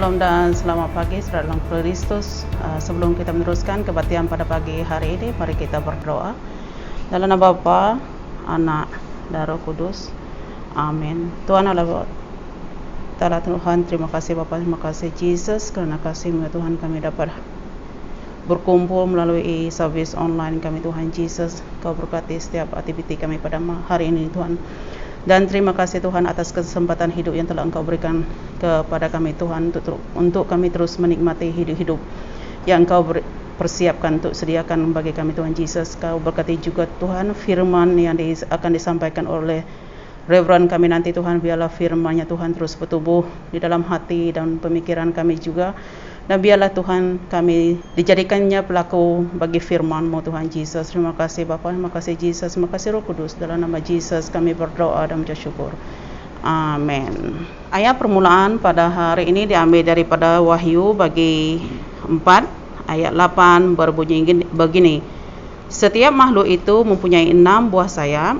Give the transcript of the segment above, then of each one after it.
Shalom dan selamat pagi saudara dalam Kristus. Sebelum kita meneruskan kebaktian pada pagi hari ini, mari kita berdoa. Dalam nama Bapa, Anak, dan Roh Kudus. Amin. Tuhan Allah Ta'ala Tuhan, terima kasih Bapa, terima kasih Yesus, karena kasih-Mu Tuhan kami dapat berkumpul melalui service online kami Tuhan Yesus. Kau berkati setiap aktiviti kami pada hari ini Tuhan. Dan terima kasih Tuhan atas kesempatan hidup yang telah Engkau berikan kepada kami Tuhan untuk kami terus menikmati hidup yang Engkau persiapkan untuk sediakan bagi kami Tuhan Yesus. Kau berkati juga Tuhan firman yang akan disampaikan oleh Reverend kami nanti Tuhan. Biarlah firman-Nya Tuhan terus bertumbuh di dalam hati dan pemikiran kami juga. Dan biarlah Tuhan kami dijadikannya pelaku bagi firman-Mu Tuhan Yesus. Terima kasih Bapa, terima kasih Yesus, terima kasih Roh Kudus. Dalam nama Yesus kami berdoa dan mengucap syukur. Amin. Ayat permulaan pada hari ini diambil daripada Wahyu bagi 4 ayat 8 berbunyi begini. Setiap makhluk itu mempunyai 6 buah sayap.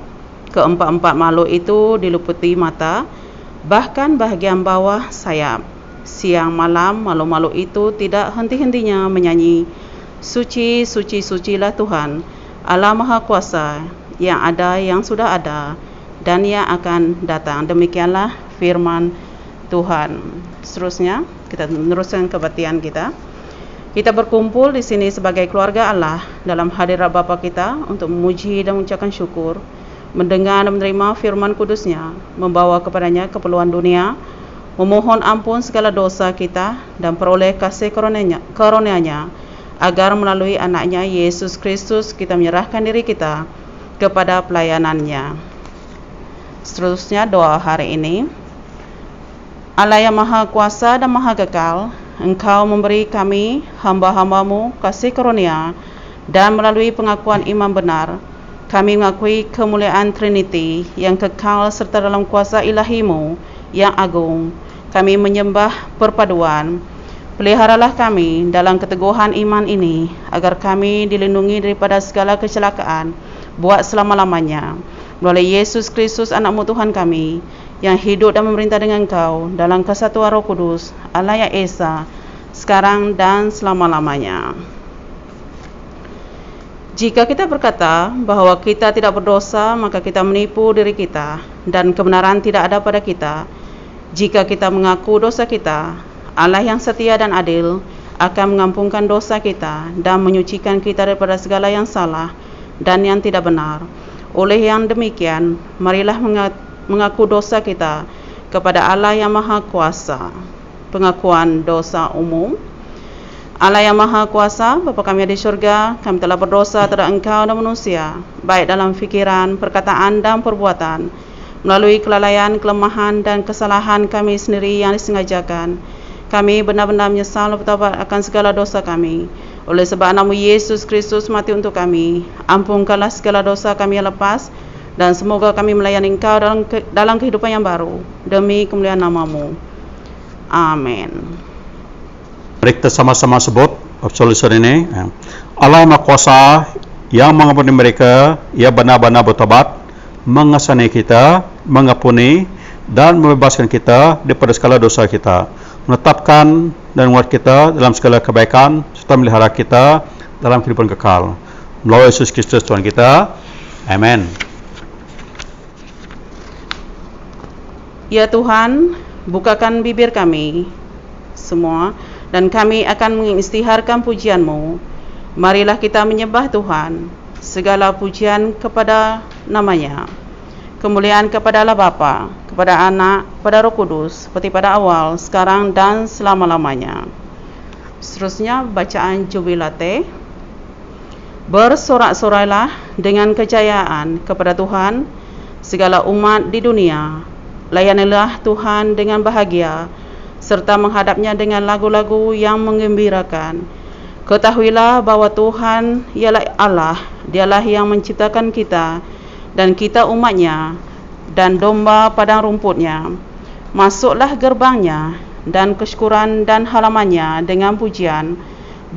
Keempat-empat makhluk itu diliputi mata, bahkan bahagian bawah sayap. Siang malam makhluk-makhluk itu tidak henti-hentinya menyanyi, Suci, suci, sucilah Tuhan, Allah Maha Kuasa, yang ada, yang sudah ada, dan yang akan datang. Demikianlah firman Tuhan. Seterusnya kita meneruskan kebaktian kita. Kita berkumpul di sini sebagai keluarga Allah dalam hadirat Bapa kita untuk memuji dan mengucapkan syukur, mendengar dan menerima firman kudusnya, membawa kepadanya keperluan dunia, memohon ampun segala dosa kita dan peroleh kasih karunia-Nya, agar melalui anaknya Yesus Kristus kita menyerahkan diri kita kepada pelayanan-Nya. Seterusnya doa hari ini. Allah yang Maha Kuasa dan Maha Kekal, Engkau memberi kami hamba-hamba-Mu kasih karunia, dan melalui pengakuan iman benar kami mengakui kemuliaan Trinity yang kekal serta dalam kuasa ilahi-Mu yang agung. Kami menyembah perpaduan. Peliharalah kami dalam keteguhan iman ini, agar kami dilindungi daripada segala kecelakaan buat selama-lamanya. Melalui Yesus Kristus anak-Mu Tuhan kami, yang hidup dan memerintah dengan Engkau dalam kesatuan Roh Kudus, Allah yang Esa, sekarang dan selama-lamanya. Jika kita berkata bahawa kita tidak berdosa, maka kita menipu diri kita, dan kebenaran tidak ada pada kita. Jika kita mengaku dosa kita, Allah yang setia dan adil akan mengampunkan dosa kita dan menyucikan kita daripada segala yang salah dan yang tidak benar. Oleh yang demikian, marilah mengaku dosa kita kepada Allah yang Maha Kuasa. Pengakuan dosa umum. Allah yang Maha Kuasa, Bapa kami di syurga, kami telah berdosa terhadap Engkau dan manusia, baik dalam fikiran, perkataan dan perbuatan, melalui kelalaian, kelemahan dan kesalahan kami sendiri yang disengajakan. Kami benar-benar menyesal dan bertaubat akan segala dosa kami. Oleh sebab nama Yesus Kristus mati untuk kami, ampunkanlah segala dosa kami yang lepas, dan semoga kami melayani Engkau dalam kehidupan yang baru, demi kemuliaan nama-Mu. Amin. Mari kita sama-sama sebut absolution ini. Allah Maha Kuasa yang mengampuni mereka, Ia benar-benar bertobat, mengasihani kita, mengampuni dan membebaskan kita daripada segala dosa kita, menetapkan dan menguat kita dalam segala kebaikan, serta melihara kita dalam kehidupan kekal. Melalui Yesus Kristus Tuhan kita. Amin. Ya Tuhan, bukakan bibir kami semua, dan kami akan mengisytiharkan pujian-Mu. Marilah kita menyembah Tuhan. Segala pujian kepada nama-Nya. Kemuliaan kepada Allah Bapa, kepada Anak, kepada Roh Kudus, seperti pada awal, sekarang dan selama-lamanya. Seterusnya bacaan jubilate. Bersorak-sorailah dengan kejayaan kepada Tuhan segala umat di dunia. Layanilah Tuhan dengan bahagia, serta menghadapnya dengan lagu-lagu yang menggembirakan. Ketahuilah bahawa Tuhan ialah Allah, Dialah yang menciptakan kita dan kita umatnya dan domba padang rumputnya. Masuklah gerbangnya dan kesyukuran dan halamannya dengan pujian.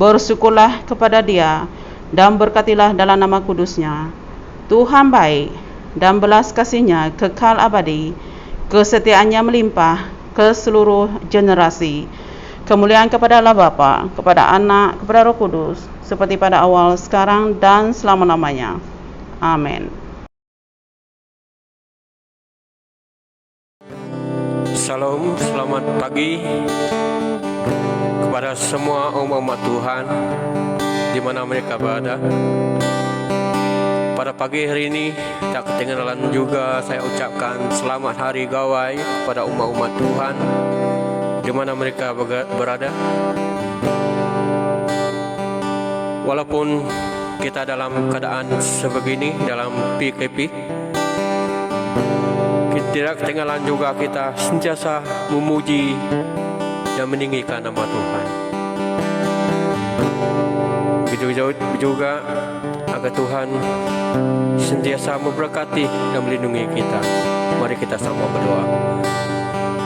Bersyukurlah kepada Dia dan berkatilah dalam nama kudusnya. Tuhan baik dan belas kasih-Nya kekal abadi. Kesetiaannya melimpah ke seluruh generasi. Kemuliaan kepada Allah Bapa, kepada Anak, kepada Roh Kudus, seperti pada awal, sekarang, dan selama-lamanya. Amin. Salam, selamat pagi kepada semua umat Tuhan di mana mereka berada. Pada pagi hari ini, tak ketinggalan juga saya ucapkan selamat hari gawai kepada umat Tuhan di mana mereka berada. Walaupun kita dalam keadaan sebegini, dalam PKP, tidak ketinggalan juga kita sentiasa memuji dan meninggikan nama Tuhan. Begitu juga agar Tuhan sentiasa memberkati dan melindungi kita. Mari kita sama berdoa.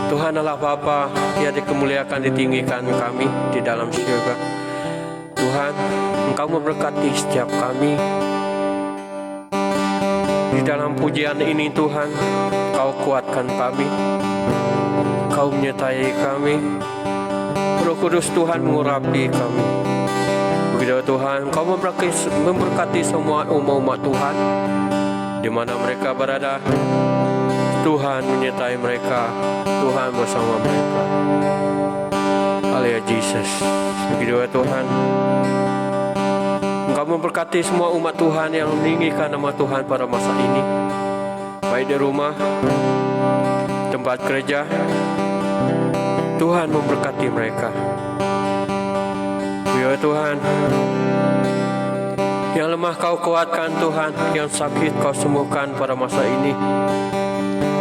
Tuhan Allah Bapa yang dikemuliakan, ditinggikan kami di dalam surga. Tuhan, Engkau memberkati setiap kami. Di dalam pujian ini Tuhan, Kau kuatkan kami, Kau menyertai kami. Roh Kudus Tuhan mengurapi kami. Begitu Tuhan, Kau memberkati semua umat Tuhan di mana mereka berada. Tuhan menyertai mereka, Tuhan bersama mereka. Haleluya Yesus. Begitu Tuhan, Engkau memberkati semua umat Tuhan yang meninggikan nama Tuhan pada masa ini, baik di rumah, tempat kerja. Tuhan memberkati mereka. Ya Tuhan, yang lemah Kau kuatkan Tuhan, yang sakit Kau sembuhkan pada masa ini.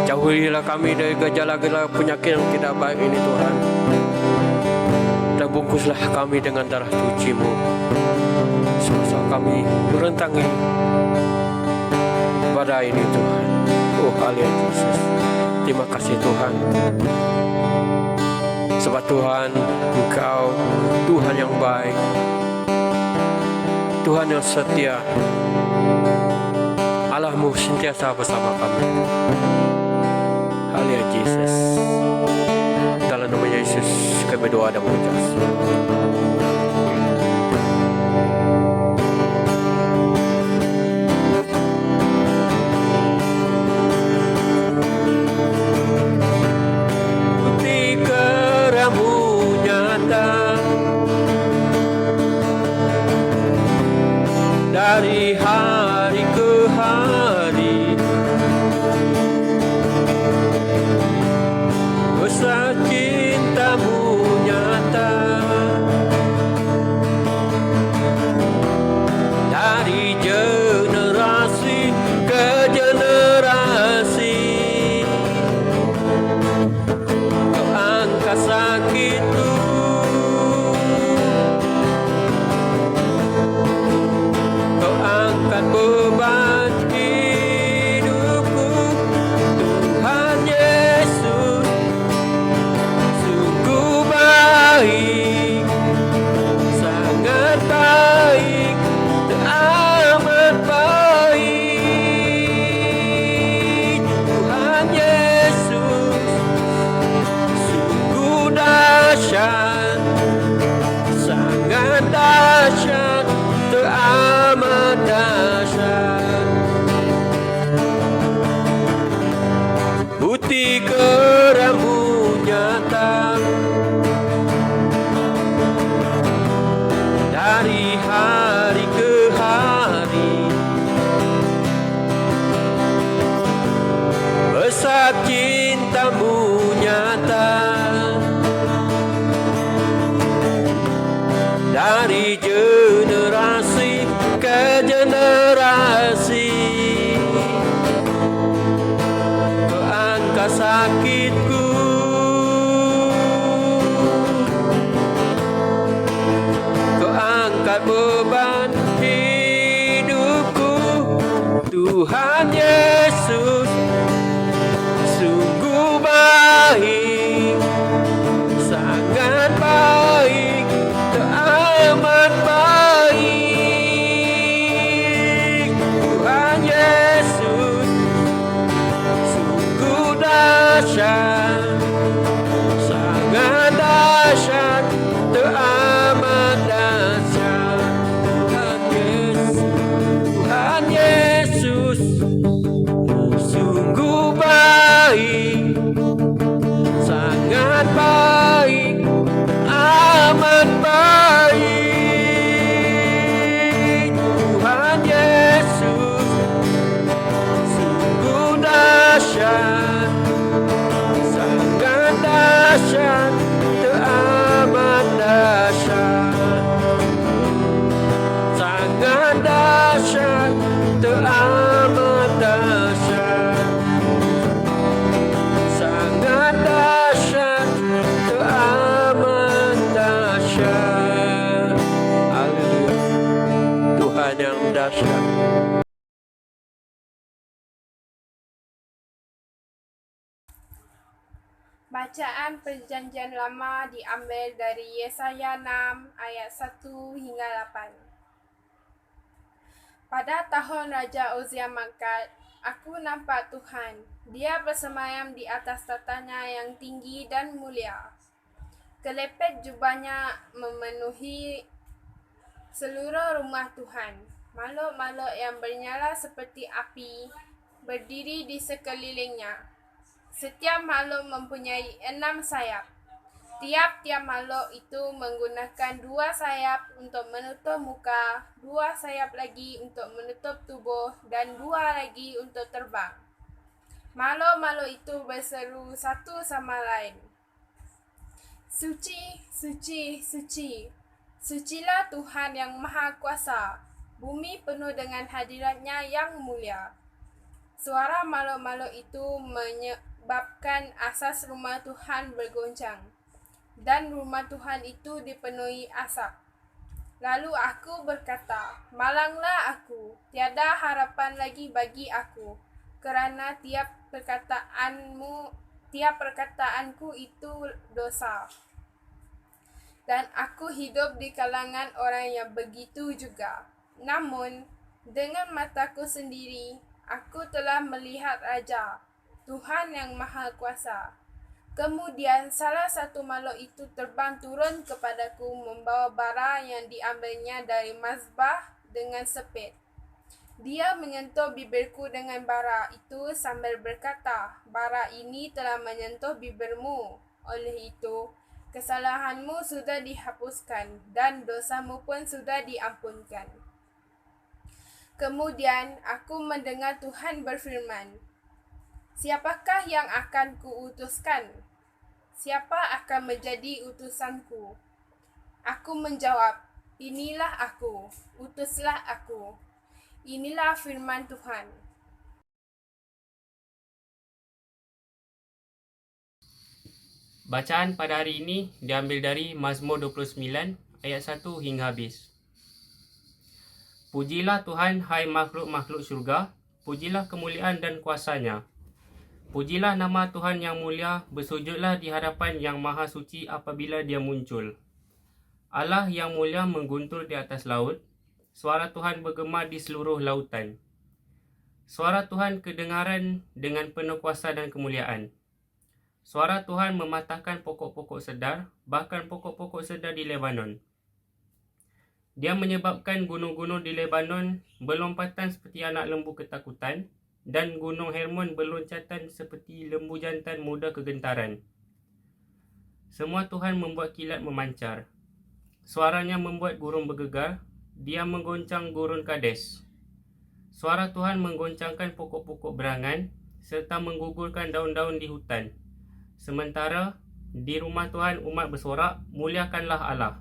Jauhilah kami dari gejala-gejala penyakit yang tidak baik ini Tuhan, dan bungkuslah kami dengan darah suci-Mu semasa kami merentangi badai ini Tuhan. Oh haleluya Yesus, terima kasih Tuhan, sebab Tuhan, Engkau Tuhan yang baik, Tuhan yang setia. Allah-Mu sentiasa bersama kami. Haleluya Yesus. Dalam nama Yesus kami berdoa dan mengucap syukur. Dari hari ke hari, besar cinta-Mu nyata. Dari generasi ke generasi, Kau angkat sakitku, angkat beban hidupku. Tuhan Yesus sungguh baik, sangat baik, amat baik. Tuhan Yesus sungguh dahsyat, sangat dahsyat, teramat dahsyat. Bukti keramu nyata dari hari ke hari, besar cinta-Mu nyata. Dari generasi ke generasi, Kau angkat sakitku, Kau angkat beban hidupku. Tuhan Yesus sungguh baik, sangat baik, teramat baik. Tuhan Yesus sungguh dahsyat, sangat dahsyat, Bacaan Perjanjian Lama diambil dari Yesaya 6 ayat 1 hingga 8. Pada tahun Raja Uzia mangkat, aku nampak Tuhan. Dia bersemayam di atas tatanya yang tinggi dan mulia. Kelepet jubahnya memenuhi seluruh rumah Tuhan. Makhluk-makhluk yang bernyala seperti api berdiri di sekelilingnya. Setiap makhluk mempunyai 6 sayap. Tiap-tiap makhluk itu menggunakan 2 sayap untuk menutup muka, 2 sayap lagi untuk menutup tubuh, dan 2 lagi untuk terbang. Makhluk-makhluk itu berseru satu sama lain. Suci, suci, suci. Sucilah Tuhan yang Maha Kuasa. Bumi penuh dengan hadiratnya yang mulia. Suara makhluk-makhluk itu menyebabkan asas rumah Tuhan bergoncang, dan rumah Tuhan itu dipenuhi asap. Lalu aku berkata, malanglah aku, tiada harapan lagi bagi aku, kerana tiap perkataanku itu dosa. Dan aku hidup di kalangan orang yang begitu juga. Namun, dengan mataku sendiri, aku telah melihat Raja, Tuhan yang Maha Kuasa. Kemudian salah satu makhluk itu terbang turun kepadaku membawa bara yang diambilnya dari mazbah dengan sepit. Dia menyentuh bibirku dengan bara itu sambil berkata, bara ini telah menyentuh bibirmu. Oleh itu, kesalahanmu sudah dihapuskan dan dosamu pun sudah diampunkan. Kemudian aku mendengar Tuhan berfirman, siapakah yang akan kuutuskan? Siapa akan menjadi utusanku? Aku menjawab, inilah aku, utuslah aku. Inilah firman Tuhan. Bacaan pada hari ini diambil dari Mazmur 29 ayat 1 hingga habis. Pujilah Tuhan, hai makhluk-makhluk syurga, pujilah kemuliaan dan kuasanya. Pujilah nama Tuhan yang mulia, bersujudlah di hadapan yang maha suci apabila dia muncul. Allah yang mulia mengguntur di atas laut, suara Tuhan bergema di seluruh lautan. Suara Tuhan kedengaran dengan penuh kuasa dan kemuliaan. Suara Tuhan mematahkan pokok-pokok sedar, bahkan pokok-pokok sedar di Lebanon. Dia menyebabkan gunung-gunung di Lebanon berlompatan seperti anak lembu ketakutan, dan gunung Hermon berloncatan seperti lembu jantan muda kegentaran. Semua Tuhan membuat kilat memancar. Suaranya membuat gurun bergegar, dia menggoncang gurun Kades. Suara Tuhan menggoncangkan pokok-pokok berangan, serta menggugurkan daun-daun di hutan. Sementara di rumah Tuhan umat bersorak, muliakanlah Allah.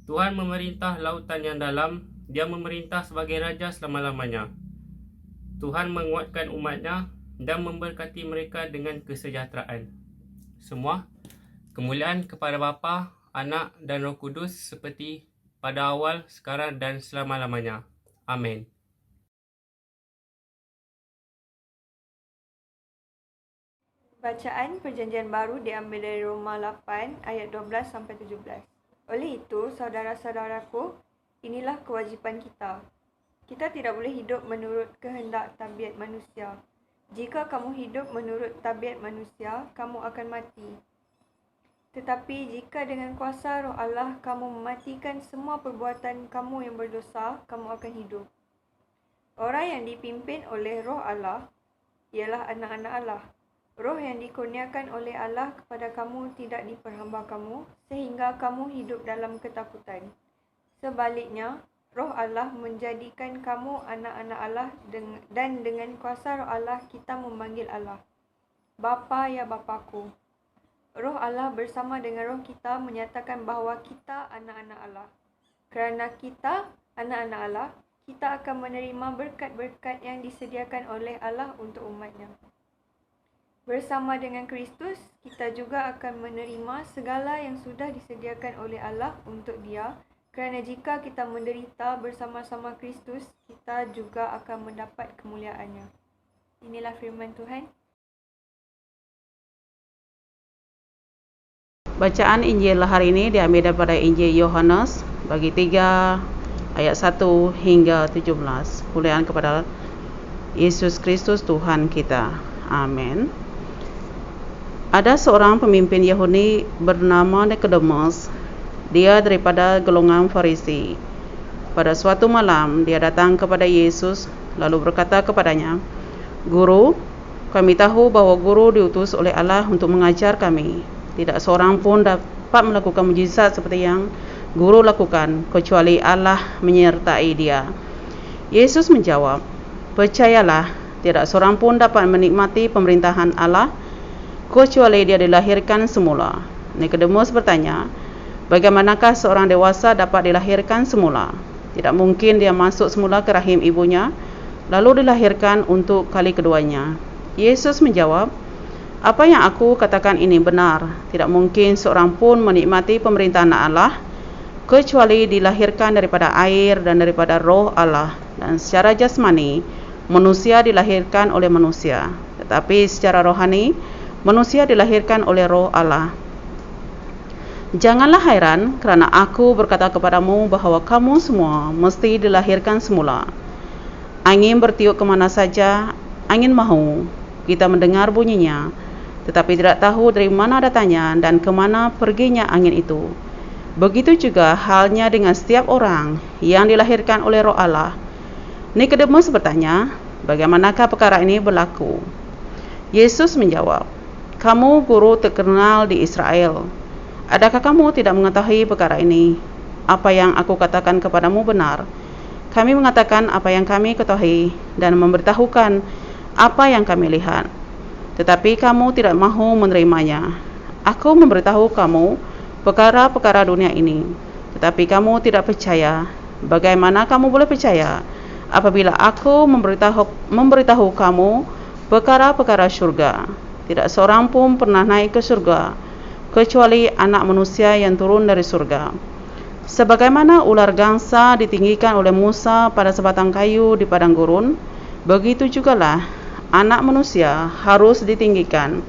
Tuhan memerintah lautan yang dalam, dia memerintah sebagai Raja selama-lamanya. Tuhan menguatkan umatnya dan memberkati mereka dengan kesejahteraan. Semua kemuliaan kepada Bapa, Anak dan Roh Kudus seperti pada awal, sekarang dan selama-lamanya. Amin. Bacaan Perjanjian Baru diambil dari Roma 8 ayat 12-17. Oleh itu, saudara-saudaraku, inilah kewajipan kita. Kita tidak boleh hidup menurut kehendak tabiat manusia. Jika kamu hidup menurut tabiat manusia, kamu akan mati. Tetapi jika dengan kuasa Roh Allah kamu mematikan semua perbuatan kamu yang berdosa, kamu akan hidup. Orang yang dipimpin oleh Roh Allah ialah anak-anak Allah. Roh yang dikurniakan oleh Allah kepada kamu tidak diperhamba kamu, sehingga kamu hidup dalam ketakutan. Sebaliknya, Roh Allah menjadikan kamu anak-anak Allah dan dengan kuasa Roh Allah kita memanggil Allah, Bapa ya Bapaku. Roh Allah bersama dengan roh kita menyatakan bahawa kita anak-anak Allah. Kerana kita anak-anak Allah, kita akan menerima berkat-berkat yang disediakan oleh Allah untuk umatnya. Bersama dengan Kristus, kita juga akan menerima segala yang sudah disediakan oleh Allah untuk Dia, kerana jika kita menderita bersama-sama Kristus, kita juga akan mendapat kemuliaannya. Inilah firman Tuhan. Bacaan Injil hari ini diambil daripada Injil Yohanes bagi 3 ayat 1 hingga 17. Pujian kepada Yesus Kristus Tuhan kita. Amin. Ada seorang pemimpin Yahudi bernama Nikodemus. Dia daripada golongan Farisi. Pada suatu malam dia datang kepada Yesus lalu berkata kepadanya, "Guru, kami tahu bahwa guru diutus oleh Allah untuk mengajar kami. Tidak seorang pun dapat melakukan mujizat seperti yang guru lakukan kecuali Allah menyertai dia." Yesus menjawab, "Percayalah, tidak seorang pun dapat menikmati pemerintahan Allah kecuali dia dilahirkan semula." Nikodemus bertanya, "Bagaimanakah seorang dewasa dapat dilahirkan semula? Tidak mungkin dia masuk semula ke rahim ibunya, lalu dilahirkan untuk kali keduanya." Yesus menjawab, "Apa yang aku katakan ini benar. Tidak mungkin seorang pun menikmati pemerintahan Allah kecuali dilahirkan daripada air dan daripada roh Allah. Dan secara jasmani, manusia dilahirkan oleh manusia. Tetapi secara rohani, manusia dilahirkan oleh roh Allah. Janganlah hairan kerana aku berkata kepadamu bahawa kamu semua mesti dilahirkan semula. Angin bertiup kemana saja angin mahu, kita mendengar bunyinya, tetapi tidak tahu dari mana datangnya dan kemana perginya angin itu. Begitu juga halnya dengan setiap orang yang dilahirkan oleh roh Allah." Nikodemus bertanya, "Bagaimanakah perkara ini berlaku?" Yesus menjawab, "Kamu guru terkenal di Israel. Adakah kamu tidak mengetahui perkara ini? Apa yang aku katakan kepadamu benar. Kami mengatakan apa yang kami ketahui dan memberitahukan apa yang kami lihat. Tetapi kamu tidak mahu menerimanya. Aku memberitahu kamu perkara-perkara dunia ini, tetapi kamu tidak percaya. Bagaimana kamu boleh percaya apabila aku memberitahu kamu perkara-perkara syurga? Tidak seorang pun pernah naik ke syurga kecuali anak manusia yang turun dari surga. Sebagaimana ular gangsa ditinggikan oleh Musa pada sebatang kayu di padang gurun, begitu jugalah anak manusia harus ditinggikan,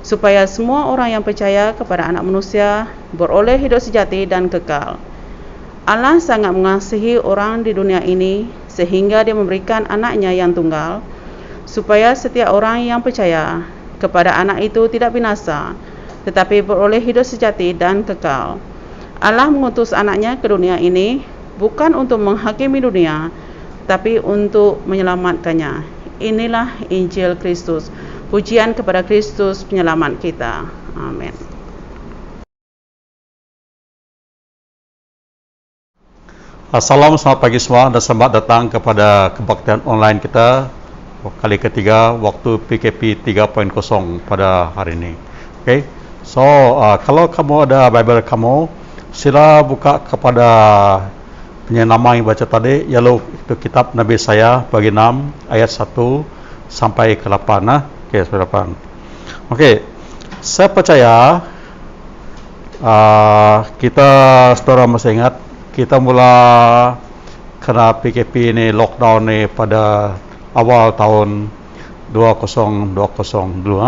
supaya semua orang yang percaya kepada anak manusia beroleh hidup sejati dan kekal. Allah sangat mengasihi orang di dunia ini sehingga dia memberikan anaknya yang tunggal, supaya setiap orang yang percaya kepada anak itu tidak binasa, tetapi beroleh hidup sejati dan kekal. Allah mengutus anaknya ke dunia ini bukan untuk menghakimi dunia, tapi untuk menyelamatkannya. Inilah Injil Kristus. Pujian kepada Kristus penyelamat kita. Amin. Assalamualaikum, selamat pagi semua dan selamat datang kepada kebaktian online kita kali ketiga waktu PKP 3.0 pada hari ini. Okay. So, kalau kamu ada Bible kamu, sila buka kepada nama yang baca tadi, yaitu itu kitab Nabi Yesaya bagi 6 ayat 1 sampai ke 8. Okey, sampai 8. Okey, saya percaya kita saudara masih ingat kita mula kena PKP ni, lockdown ni pada awal tahun 2020 dulu,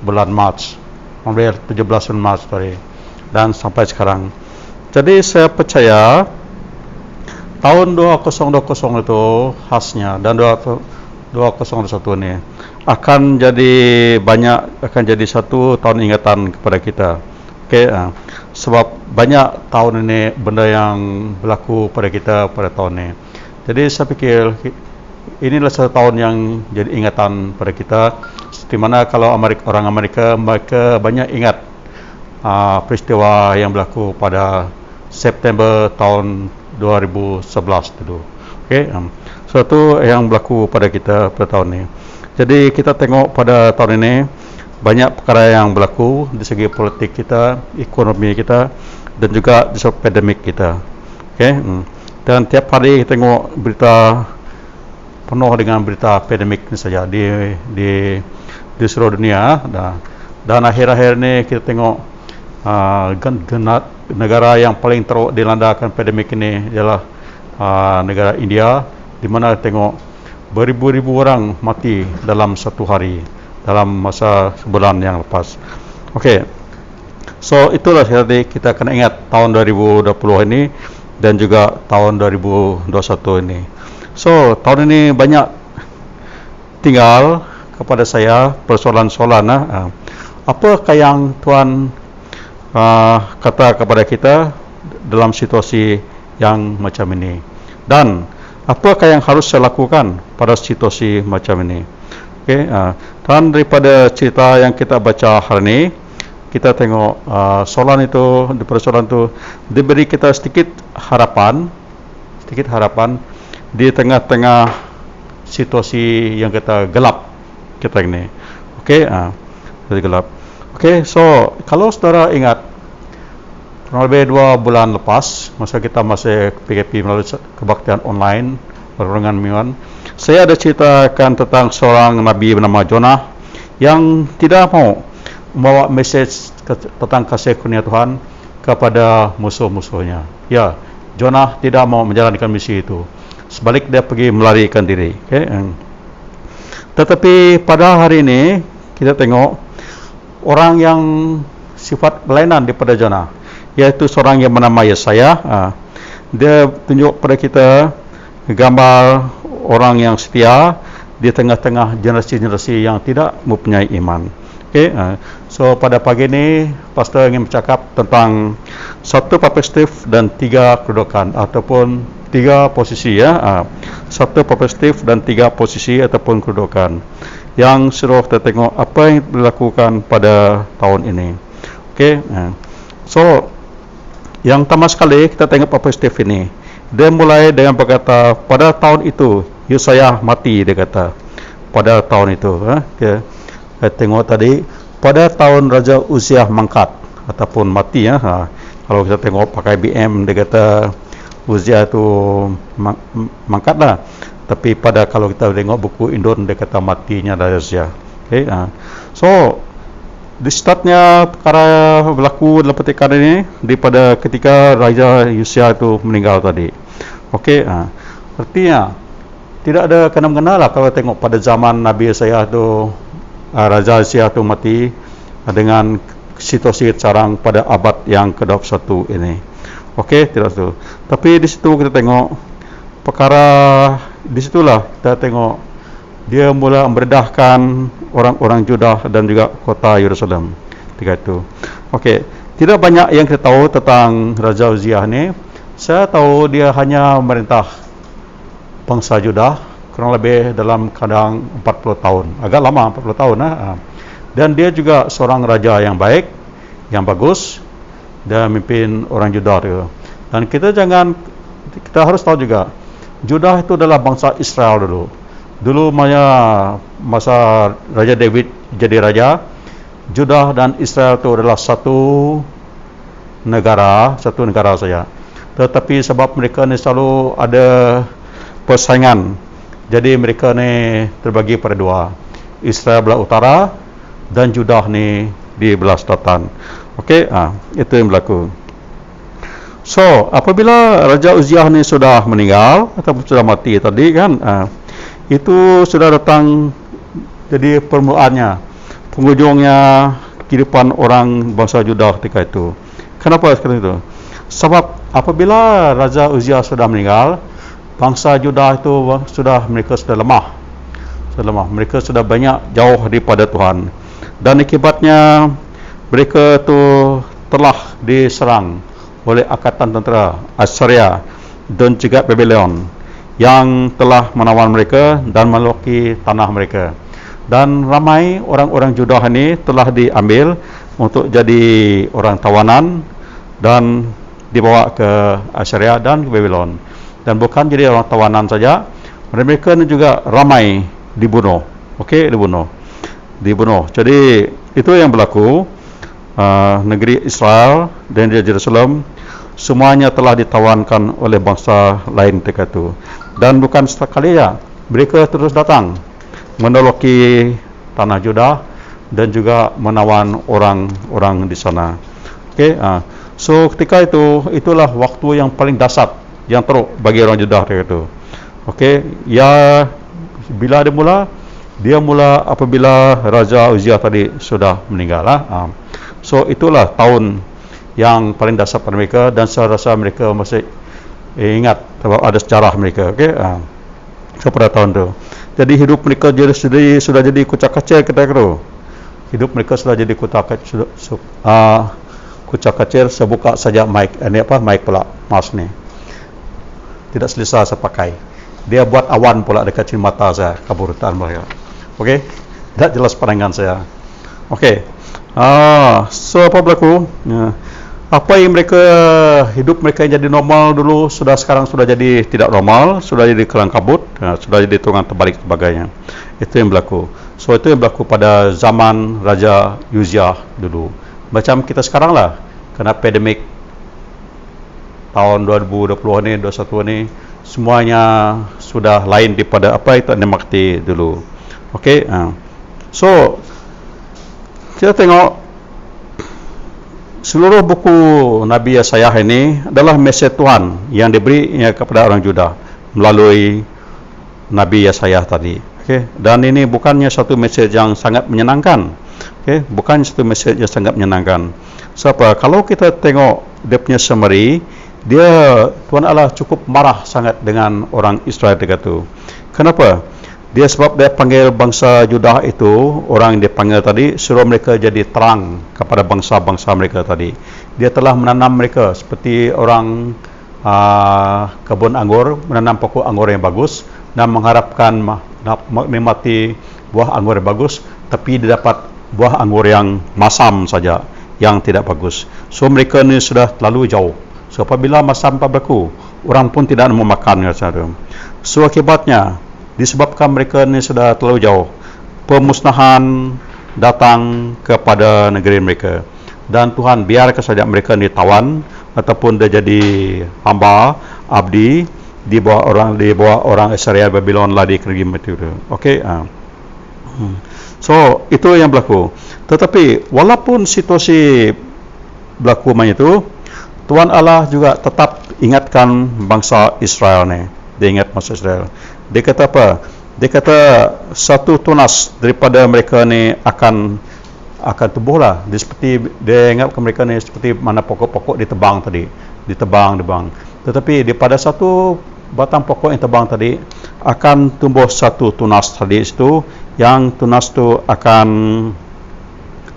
bulan Mac, 17 Mac tadi, dan sampai sekarang. Jadi saya percaya tahun 2020 itu khasnya, dan 2021 ini akan jadi satu tahun ingatan kepada kita. Okay, sebab banyak tahun ini benda yang berlaku pada kita pada tahun ini. Jadi saya pikir inilah satu tahun yang jadi ingatan pada kita. Di mana kalau orang Amerika mereka banyak ingat peristiwa yang berlaku pada September tahun 2011 dulu. Okey, suatu yang berlaku pada kita pada tahun ini. Jadi kita tengok pada tahun ini banyak perkara yang berlaku di segi politik kita, ekonomi kita, dan juga di segi pandemik kita. Okey, dan tiap hari kita tengok berita penuh dengan berita pandemik ini saja di seluruh dunia. Dan akhir-akhir ini kita tengok negara yang paling teruk dilandakan pandemik ini ialah negara India, di mana tengok beribu-ribu orang mati dalam satu hari, dalam masa sebulan yang lepas. Okey, So itulah tadi kita kena ingat tahun 2020 ini dan juga tahun 2021 ini. So tahun ini banyak tinggal kepada saya persoalan-soalan. Apakah yang Tuhan kata kepada kita dalam situasi yang macam ini, dan apakah yang harus saya lakukan pada situasi macam ini. Okay, dan daripada cerita yang kita baca hari ini, kita tengok soalan itu, di persoalan itu diberi kita sedikit harapan di tengah-tengah situasi yang kita gelap kita ini. Okay, jadi gelap. Okay, so kalau saudara ingat, kurang lebih 2 bulan lepas, masa kita masih PKP melalui kebaktian online, perundingan mingguan, saya ada ceritakan tentang seorang Nabi bernama Jonah yang tidak mau membawa mesej tentang kasih karunia Tuhan kepada musuh-musuhnya. Ya, Jonah tidak mau menjalankan misi itu. Sebalik dia pergi melarikan diri. Okay? Tetapi pada hari ini, kita tengok orang yang sifat berlainan daripada Jonah, yaitu seorang yang bernama Yesaya. Dia tunjuk pada kita gambar orang yang setia di tengah-tengah generasi-generasi yang tidak mempunyai iman. Okay, so pada pagi ini pastor ingin bercakap tentang 1 perspektif dan 3 kedudukan ataupun 3 posisi, ya. 1 perspektif dan 3 posisi ataupun kedudukan yang suruh kita tengok apa yang dilakukan pada tahun ini. Okay, so yang pertama sekali kita tengok perspektif ini. Dia mulai dengan berkata pada tahun itu Yesaya mati, dia kata pada tahun itu. Okay. Kita tengok tadi pada tahun Raja Uzziah mangkat ataupun mati, ya. Kalau kita tengok pakai BM, dia kata Uzziah itu mangkat lah. Tapi kalau kita tengok buku Indon, dia kata matinya Raja Uzziah. Okay. So di startnya perkara berlaku dalam petikan ini daripada ketika Raja Uzziah itu meninggal tadi. Okey, artinya tidak ada kena-mengena lah kalau tengok pada zaman Nabi Yesaya itu, Raja Uzziah itu mati dengan situasi sekarang pada abad yang ke-21 ini. Okey, tidak itu. Tapi di situ kita tengok perkara, di situlah kita tengok dia mula memberedahkan orang-orang Judah dan juga kota Yerusalem ketika itu. Okey, tidak banyak yang kita tahu tentang Raja Uzziah ni. Saya tahu dia hanya memerintah bangsa Judah kurang lebih dalam kadang 40 tahun. Agak lama, 40 tahun. Dan dia juga seorang raja yang baik, yang bagus, dan memimpin orang Judah itu. Dan kita harus tahu juga, Judah itu adalah bangsa Israel dulu. Dulu masa Raja David jadi raja, Judah dan Israel itu adalah satu negara saja. Tetapi sebab mereka ni selalu ada persaingan, jadi mereka ni terbagi pada 2. Israel belah utara dan Judah ni di belah selatan. Okey, itu yang berlaku. So, apabila Raja Uzziah ni sudah meninggal ataupun sudah mati tadi kan, itu sudah datang jadi permulaannya, penghujungnya kehidupan orang bangsa Judah ketika itu. Kenapa seperti itu? Sebab apabila Raja Uzziah sudah meninggal, bangsa Judah itu mereka sudah lemah. Mereka sudah banyak jauh daripada Tuhan. Dan akibatnya mereka itu telah diserang oleh angkatan tentera Assyria dan juga Babylon yang telah menawan mereka dan meloki tanah mereka. Dan ramai orang-orang Judah ini telah diambil untuk jadi orang tawanan dan dibawa ke Assyria dan ke Babylon. Dan bukan jadi orang tawanan saja, mereka ini juga ramai dibunuh. Okey, dibunuh. Jadi itu yang berlaku. Negeri Israel dan Jerusalem semuanya telah ditawankan oleh bangsa lain ketika itu. Dan bukan sekali ya, mereka terus datang menoloki tanah Judah dan juga menawan orang-orang di sana. Okey, so ketika itulah waktu yang paling dahsyat, yang teruk bagi orang Judah ketika itu. Okey, ya bila dia mula apabila Raja Uzziah tadi sudah meninggal lah. So itulah tahun yang paling dasar pada mereka, dan saya rasa mereka masih ingat sebab ada sejarah mereka. Okey, so pada tahun tu. Jadi hidup mereka sudah jadi kucak-kacir, kita kira. Hidup mereka sudah jadi kucak-kacir. Kucak-kacir, saya buka saja mic. Ini apa? Mic pula, mouse ni. Tidak selesa saya pakai. Dia buat awan pula dekat cili mata saya, kaburutan mereka. Okey, tidak jelas pandangan saya. Okey, so apa berlaku? Apa yang mereka, hidup mereka yang jadi normal dulu, sekarang sudah jadi tidak normal, sudah jadi kelang kabut, sudah jadi turun terbalik sebagainya. Itu yang berlaku. So itu yang berlaku pada zaman Raja Uzziah dulu. Macam kita sekarang lah, kena pandemik tahun 2020 ni, 2021 ni, semuanya sudah lain daripada apa itu dimakti dulu. Okey, so kita tengok seluruh buku Nabi Yesaya ini adalah mesej Tuhan yang diberi kepada orang Juda melalui Nabi Yesaya tadi. Okay? Dan ini bukannya satu mesej yang sangat menyenangkan. Okay? Bukan satu mesej yang sangat menyenangkan. Sebab kalau kita tengok dia punya summary, Tuhan Allah cukup marah sangat dengan orang Israel dekat tu. Kenapa? Sebab dia panggil bangsa Judah itu, orang yang dia panggil tadi, suruh mereka jadi terang kepada bangsa-bangsa mereka tadi. Dia telah menanam mereka seperti orang kebun anggur, menanam pokok anggur yang bagus dan mengharapkan menikmati buah anggur yang bagus, tapi dia dapat buah anggur yang masam saja, yang tidak bagus. So mereka ni sudah terlalu jauh. So apabila masam berlaku, orang pun tidak mau makan. So akibatnya, disebabkan mereka ni sudah terlalu jauh, pemusnahan datang kepada negeri mereka, dan Tuhan biarkan saja mereka ditawan ataupun dia jadi hamba abdi di bawah orang Assyria Babylon lah di negeri mereka. Okey, so itu yang berlaku. Tetapi walaupun situasi berlaku macam itu, Tuhan Allah juga tetap ingatkan bangsa Israel ni. Dia ingat bangsa Israel. Dia kata apa? Dia kata satu tunas daripada mereka ni akan tumbuhlah. Dia ingat mereka ni seperti mana pokok-pokok ditebang tadi, ditebang. Tetapi daripada satu batang pokok yang tebang tadi akan tumbuh satu tunas tadi itu, yang tunas tu akan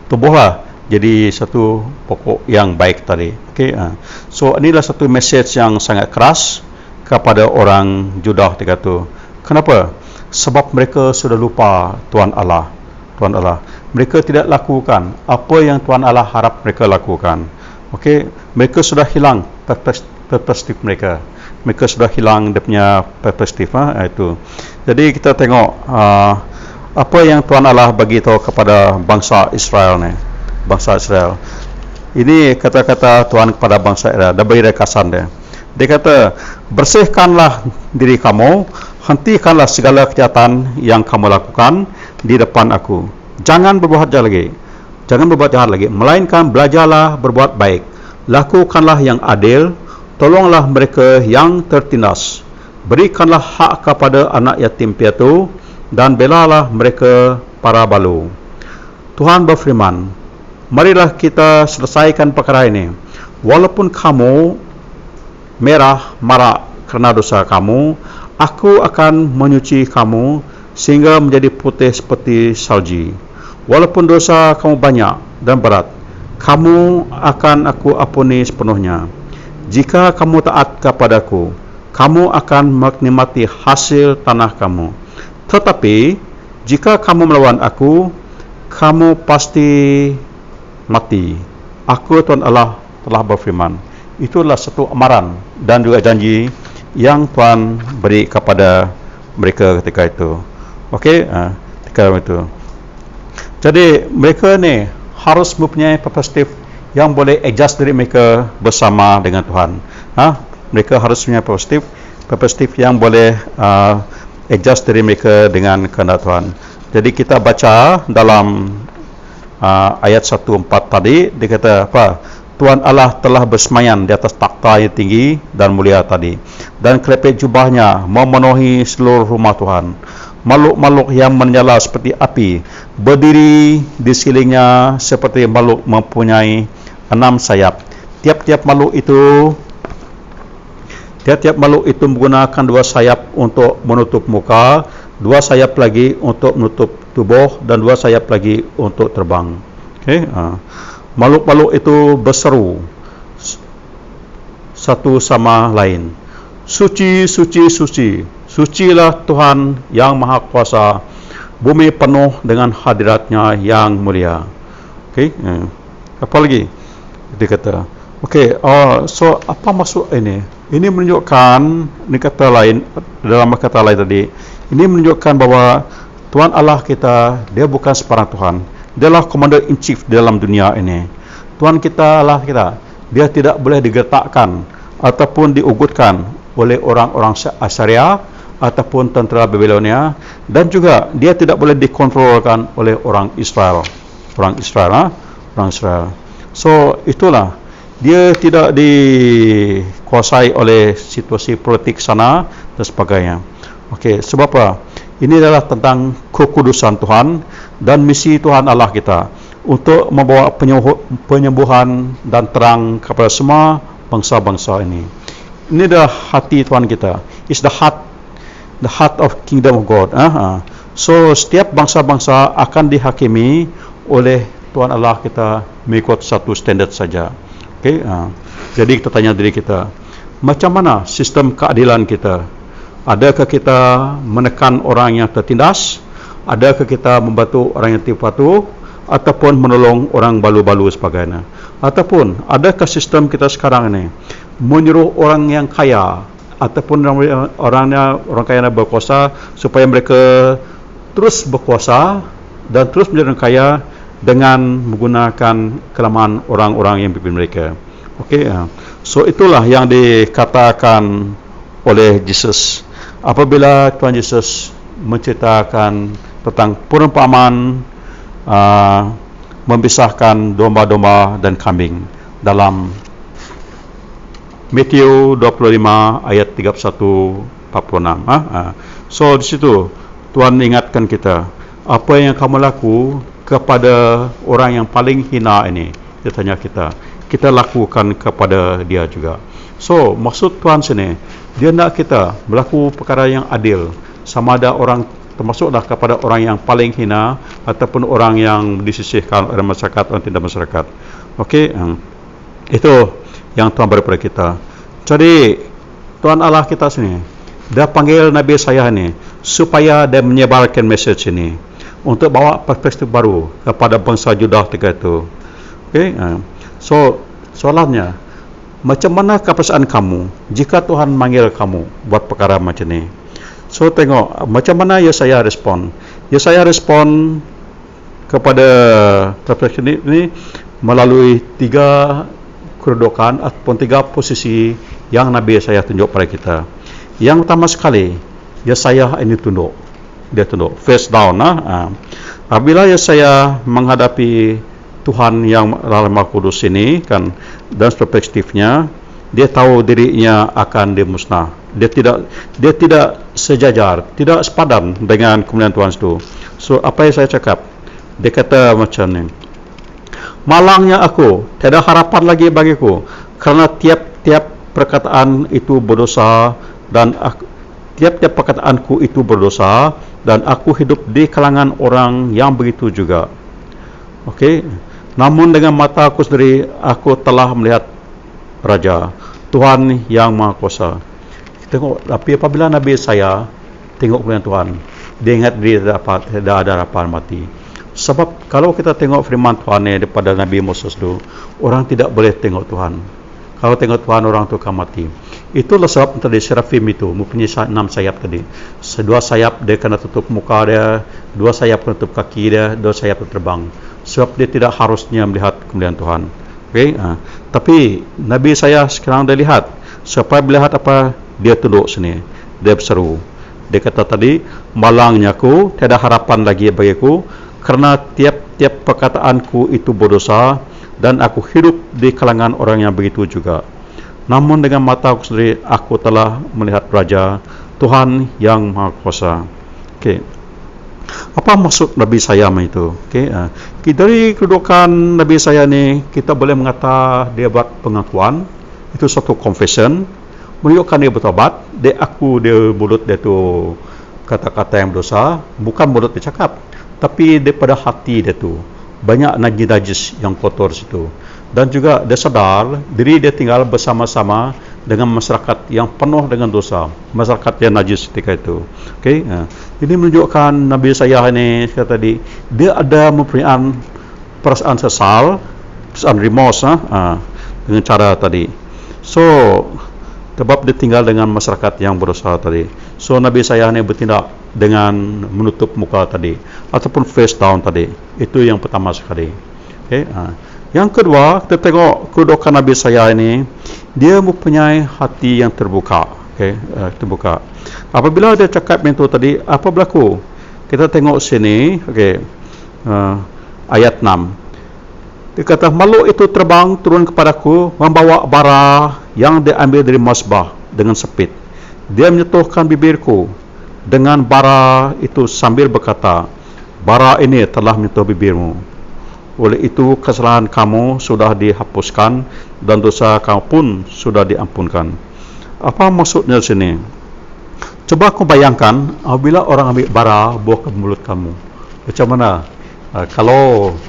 tumbuhlah jadi satu pokok yang baik tadi. Okey, so inilah satu message yang sangat keras kepada orang Judah ketika itu. Kenapa? Sebab mereka sudah lupa Tuhan Allah. Mereka tidak lakukan apa yang Tuhan Allah harap mereka lakukan. Okey, mereka sudah hilang perspektif mereka. Mereka sudah hilang dia punya perspektif itu. Jadi kita tengok apa yang Tuhan Allah bagi tahu kepada bangsa Israel ni. Bangsa Israel. Ini kata-kata Tuhan kepada bangsa Israel. Dia beri rekasan dia. Dia kata, bersihkanlah diri kamu, hentikanlah segala kejahatan yang kamu lakukan di depan aku. Jangan berbuat jahat lagi, melainkan belajarlah berbuat baik. Lakukanlah yang adil, tolonglah mereka yang tertindas. Berikanlah hak kepada anak yatim piatu, dan belalah mereka para balu. Tuhan berfirman, marilah kita selesaikan perkara ini. Walaupun kamu marah kerana dosa kamu, aku akan menyuci kamu sehingga menjadi putih seperti salji. Walaupun dosa kamu banyak dan berat, kamu akan aku ampuni sepenuhnya. Jika kamu taat kepadaku, kamu akan menikmati hasil tanah kamu. Tetapi jika kamu melawan aku, kamu pasti mati. Aku Tuhan Allah telah berfirman. Itulah satu amaran dan juga janji yang Tuhan beri kepada mereka ketika itu. Okey, ketika itu. Jadi mereka ni harus mempunyai perspektif yang boleh adjust diri mereka bersama dengan Tuhan. Mereka harus punya perspektif yang boleh adjust diri mereka dengan kehendak Tuhan. Jadi kita baca dalam ayat 1:4 tadi, dia kata apa? Tuhan Allah telah bersemayam di atas takhta yang tinggi dan mulia tadi, dan kelepek jubahnya memenuhi seluruh rumah Tuhan. makhluk-makhluk yang menyala seperti api, berdiri di sekelilingnya seperti makhluk mempunyai 6 sayap. Tiap-tiap makhluk itu menggunakan 2 sayap untuk menutup muka, 2 sayap lagi untuk menutup tubuh, dan 2 sayap lagi untuk terbang. Okay? Makhluk-makhluk itu berseru satu sama lain, suci, suci, suci, sucilah Tuhan yang Maha Kuasa, bumi penuh dengan hadiratnya yang mulia. Okay? Apa lagi dia kata? Okay, so apa maksud ini? Ini menunjukkan, ini kata lain, dalam kata lain tadi, ini menunjukkan bahawa Tuhan Allah kita, dia bukan sebarang Tuhan. Dia adalah Commander in Chief dalam dunia ini. Tuhan kita Allah kita, dia tidak boleh digertakkan ataupun diugutkan oleh orang-orang Assyria ataupun tentera Babilonia, dan juga dia tidak boleh dikontrolkan oleh orang Israel. Orang Israel. So itulah, dia tidak dikuasai oleh situasi politik sana dan sebagainya. Okey, sebab apa? Ini adalah tentang kekudusan Tuhan dan misi Tuhan Allah kita untuk membawa penyembuhan dan terang kepada semua bangsa-bangsa ini. Ini adalah hati Tuhan kita. It's the heart of kingdom of God. So setiap bangsa-bangsa akan dihakimi oleh Tuhan Allah kita mengikut satu standard saja. Okay? Jadi kita tanya diri kita, macam mana sistem keadilan kita? Adakah kita menekan orang yang tertindas? Adakah kita membantu orang yang tidak patuh? Ataupun menolong orang balu-balu sebagainya? Ataupun adakah sistem kita sekarang ini menyuruh orang yang kaya ataupun orang kaya yang berkuasa supaya mereka terus berkuasa dan terus menjadi kaya dengan menggunakan kelemahan orang-orang yang pimpin mereka? Okey, so itulah yang dikatakan oleh Yesus apabila Tuhan Yesus menceritakan tentang perumpamaan memisahkan domba-domba dan kambing dalam Matius 25 ayat 31-46. So di situ Tuhan ingatkan kita, apa yang kamu laku kepada orang yang paling hina ini, dia tanya kita lakukan kepada dia juga. So maksud Tuhan sini, dia nak kita melakukan perkara yang adil, sama ada orang termasuklah kepada orang yang paling hina ataupun orang yang disisihkan oleh masyarakat, orang tidak masyarakat. Okey, itu yang Tuhan beri kepada kita. Jadi Tuhan Allah kita sini, dia panggil Nabi saya ini supaya dia menyebarkan message ini untuk bawa perspektif baru kepada bangsa Judah ketika itu. Okey, so soalannya, macam mana kepercayaan kamu jika Tuhan manggil kamu buat perkara macam ni? So tengok macam mana Yesaya respon. Yesaya respon kepada perspektif ini melalui 3 kedudukan ataupun 3 posisi yang Nabi Yesaya tunjuk pada kita. Yang pertama sekali, Yesaya ini tunduk. Dia tunduk, face down. Apabila Yesaya menghadapi Tuhan yang Maha Kudus ini kan, dan perspektifnya, dia tahu dirinya akan dimusnah. Dia tidak sejajar, tidak sepadan dengan kemuliaan Tuhan itu. So apa yang saya cakap? Dia kata macam ni, malangnya aku, tiada harapan lagi bagiku, kerana tiap-tiap perkataan itu berdosa, dan tiap-tiap perkataanku itu berdosa, dan aku hidup di kalangan orang yang begitu juga. Okey, namun dengan mata aku sendiri aku telah melihat Raja, Tuhan yang Maha Kuasa. Tengok, tapi apabila Nabi saya tengok kemuliaan Tuhan, dia ingat dia tidak ada harapan mati. Sebab kalau kita tengok firman Tuhan ni daripada Nabi Moses tu, orang tidak boleh tengok Tuhan. Kalau tengok Tuhan, orang tu akan mati. Itulah sebab tadi serafim itu mempunyai 6 sayap tadi. 2 sayap dia kena tutup muka dia, 2 sayap kena tutup kaki dia, 2 sayap terbang. Sebab dia tidak harusnya melihat kemuliaan Tuhan. Okay? Tapi Nabi saya sekarang dia lihat. Supaya melihat apa? Dia tunduk sini. Dia berseru. Dia kata tadi, malangnya aku, tiada harapan lagi bagiku, kerana tiap-tiap perkataanku itu berdosa, dan aku hidup di kalangan orang yang begitu juga. Namun dengan mata aku sendiri, aku telah melihat Raja, Tuhan yang Maha Kuasa. Okey. Apa maksud Nabi Sayyam itu? Okey, dari kedudukan Nabi Sayyam ni kita boleh mengata dia buat pengakuan, itu satu confession, menunjukkan dia bertobat, dia aku dia mulut dia tu kata-kata yang berdosa, bukan mulut dia cakap, tapi daripada hati dia tu banyak najis yang kotor situ. Dan juga dia sadar diri dia tinggal bersama-sama dengan masyarakat yang penuh dengan dosa, masyarakat yang najis ketika itu. Okey, ini menunjukkan Nabi saya ini kata tadi dia ada mempunyai perasaan sesal, perasaan remorse dengan cara tadi. So sebab dia tinggal dengan masyarakat yang berdosa tadi. So Nabi saya ini bertindak dengan menutup muka tadi ataupun face down tadi. Itu yang pertama sekali. Okey, yang kedua, kita tengok kedudukan Nabi saya ini, dia mempunyai hati yang terbuka. Okey, terbuka. Apabila dia cakap itu tadi, apa berlaku? Kita tengok sini, okey, ayat 6. Dia kata, makhluk itu terbang turun kepadaku, membawa bara yang diambil dari masbah dengan sepit. Dia menyentuhkan bibirku dengan bara itu sambil berkata, bara ini telah menyentuh bibirmu. Oleh itu kesalahan kamu sudah dihapuskan dan dosa kamu pun sudah diampunkan. Apa maksudnya sini? Coba kau bayangkan apabila orang ambil bara buah ke mulut kamu. Macam mana? Kalau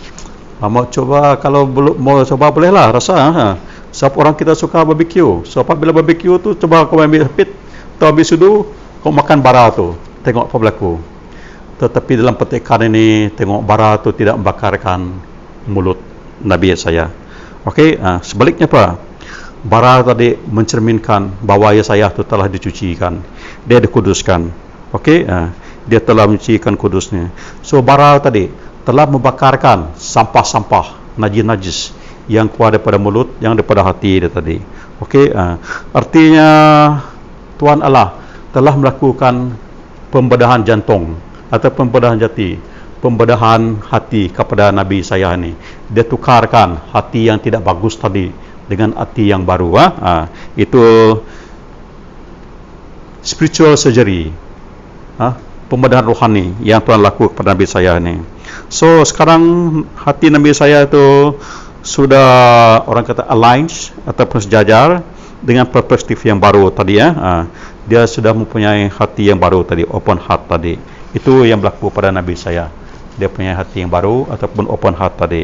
mau coba, kalau mau coba bolehlah rasa. Sebab orang kita suka barbecue. So apabila barbecue tu coba kau ambil sepit, tu habis itu kau makan bara tu. Tengok apa berlaku. Tetapi dalam petikan ini tengok bara tu tidak membakarkan mulut Nabi saya. Okey, sebaliknya apa? Bara tadi mencerminkan bahawa saya itu telah dicucikan, dia dikuduskan. Okey, dia telah mencucikan kudusnya. So bara tadi telah membakarkan sampah-sampah najis-najis yang keluar daripada mulut, yang daripada hati dia tadi. Okey, artinya Tuhan Allah telah melakukan pembedahan jantung atau pembedahan jati, pembedahan hati kepada Nabi saya ni. Dia tukarkan hati yang tidak bagus tadi dengan hati yang baru. Itu spiritual surgery, pembedahan rohani yang Tuhan lakukan kepada Nabi saya ni. So sekarang hati Nabi saya itu sudah orang kata aligned ataupun sejajar dengan perspektif yang baru tadi. Dia sudah mempunyai hati yang baru tadi, open heart tadi. Itu yang berlaku pada Nabi saya. Dia punya hati yang baru ataupun open heart tadi.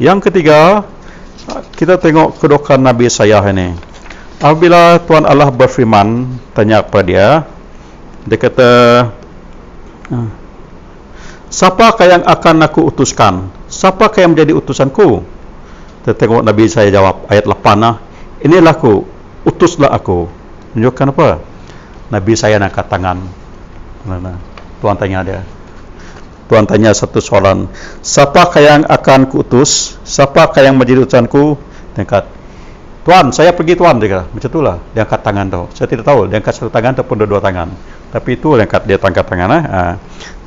Yang ketiga, kita tengok kedudukan Nabi saya ini. Apabila Tuhan Allah berfirman, tanya kepada dia kata, siapakah yang akan aku utuskan? Siapakah yang menjadi utusanku? Kita tengok Nabi saya jawab, ayat 8, inilah aku, utuslah aku. Menunjukkan apa? Nabi saya nak angkat tangan. Tuhan tanya dia. Tuhan tanya satu soalan, siapakah yang akan kuutus? Siapakah yang menjadi utusanku? Dia angkat, Tuhan, saya pergi Tuhan, dia kata. Macam itulah, dia angkat tangan tu. Saya tidak tahu, dia angkat satu tangan ataupun dua tangan. Tapi itu dia angkat, dia angkat tangan.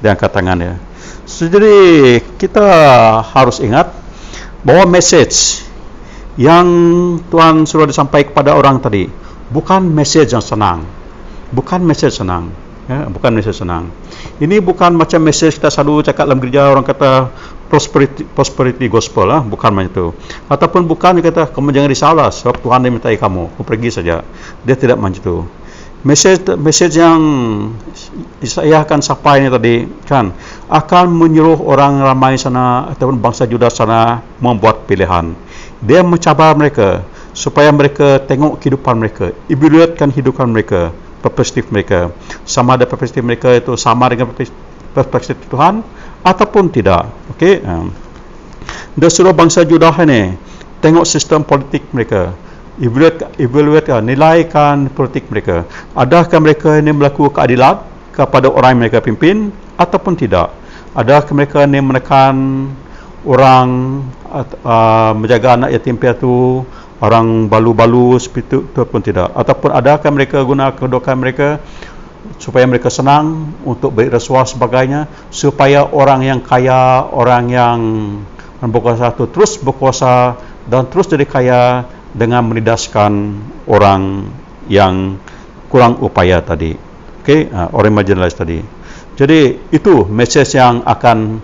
Dia angkat tangan dia. So, jadi, kita harus ingat bahawa message yang Tuhan sudah disampaikan kepada orang tadi, bukan message yang senang. Bukan message senang. Bukan message senang. Ini bukan macam message kita selalu cakap dalam gereja, orang kata prosperity gospel, bukan macam itu. Ataupun bukan dia kata kamu jangan risaulah sebab Tuhan dia mintai kamu pergi saja. Dia tidak macam itu. Message yang saya akan sampai ini tadi kan akan menyuruh orang ramai sana ataupun bangsa Juda sana membuat pilihan. Dia mencabar mereka supaya mereka tengok kehidupan mereka, evaluatekan kehidupan mereka, perspektif mereka, sama ada perspektif mereka itu sama dengan perspektif Tuhan ataupun tidak. Okey, dia suruh bangsa Judah ini tengok sistem politik mereka, evaluate, nilaikan politik mereka. Adakah mereka ini melakukan keadilan kepada orang yang mereka pimpin ataupun tidak? Adakah mereka ini menekan orang, menjaga anak yatim piatu, orang balu-balu seperti itu ataupun tidak? Ataupun adakah mereka guna kedudukan mereka supaya mereka senang untuk beri rasuah sebagainya, supaya orang yang kaya, orang yang berkuasa itu terus berkuasa dan terus jadi kaya dengan menidaskan orang yang kurang upaya tadi. Okey, orang marginalized tadi. Jadi itu message yang akan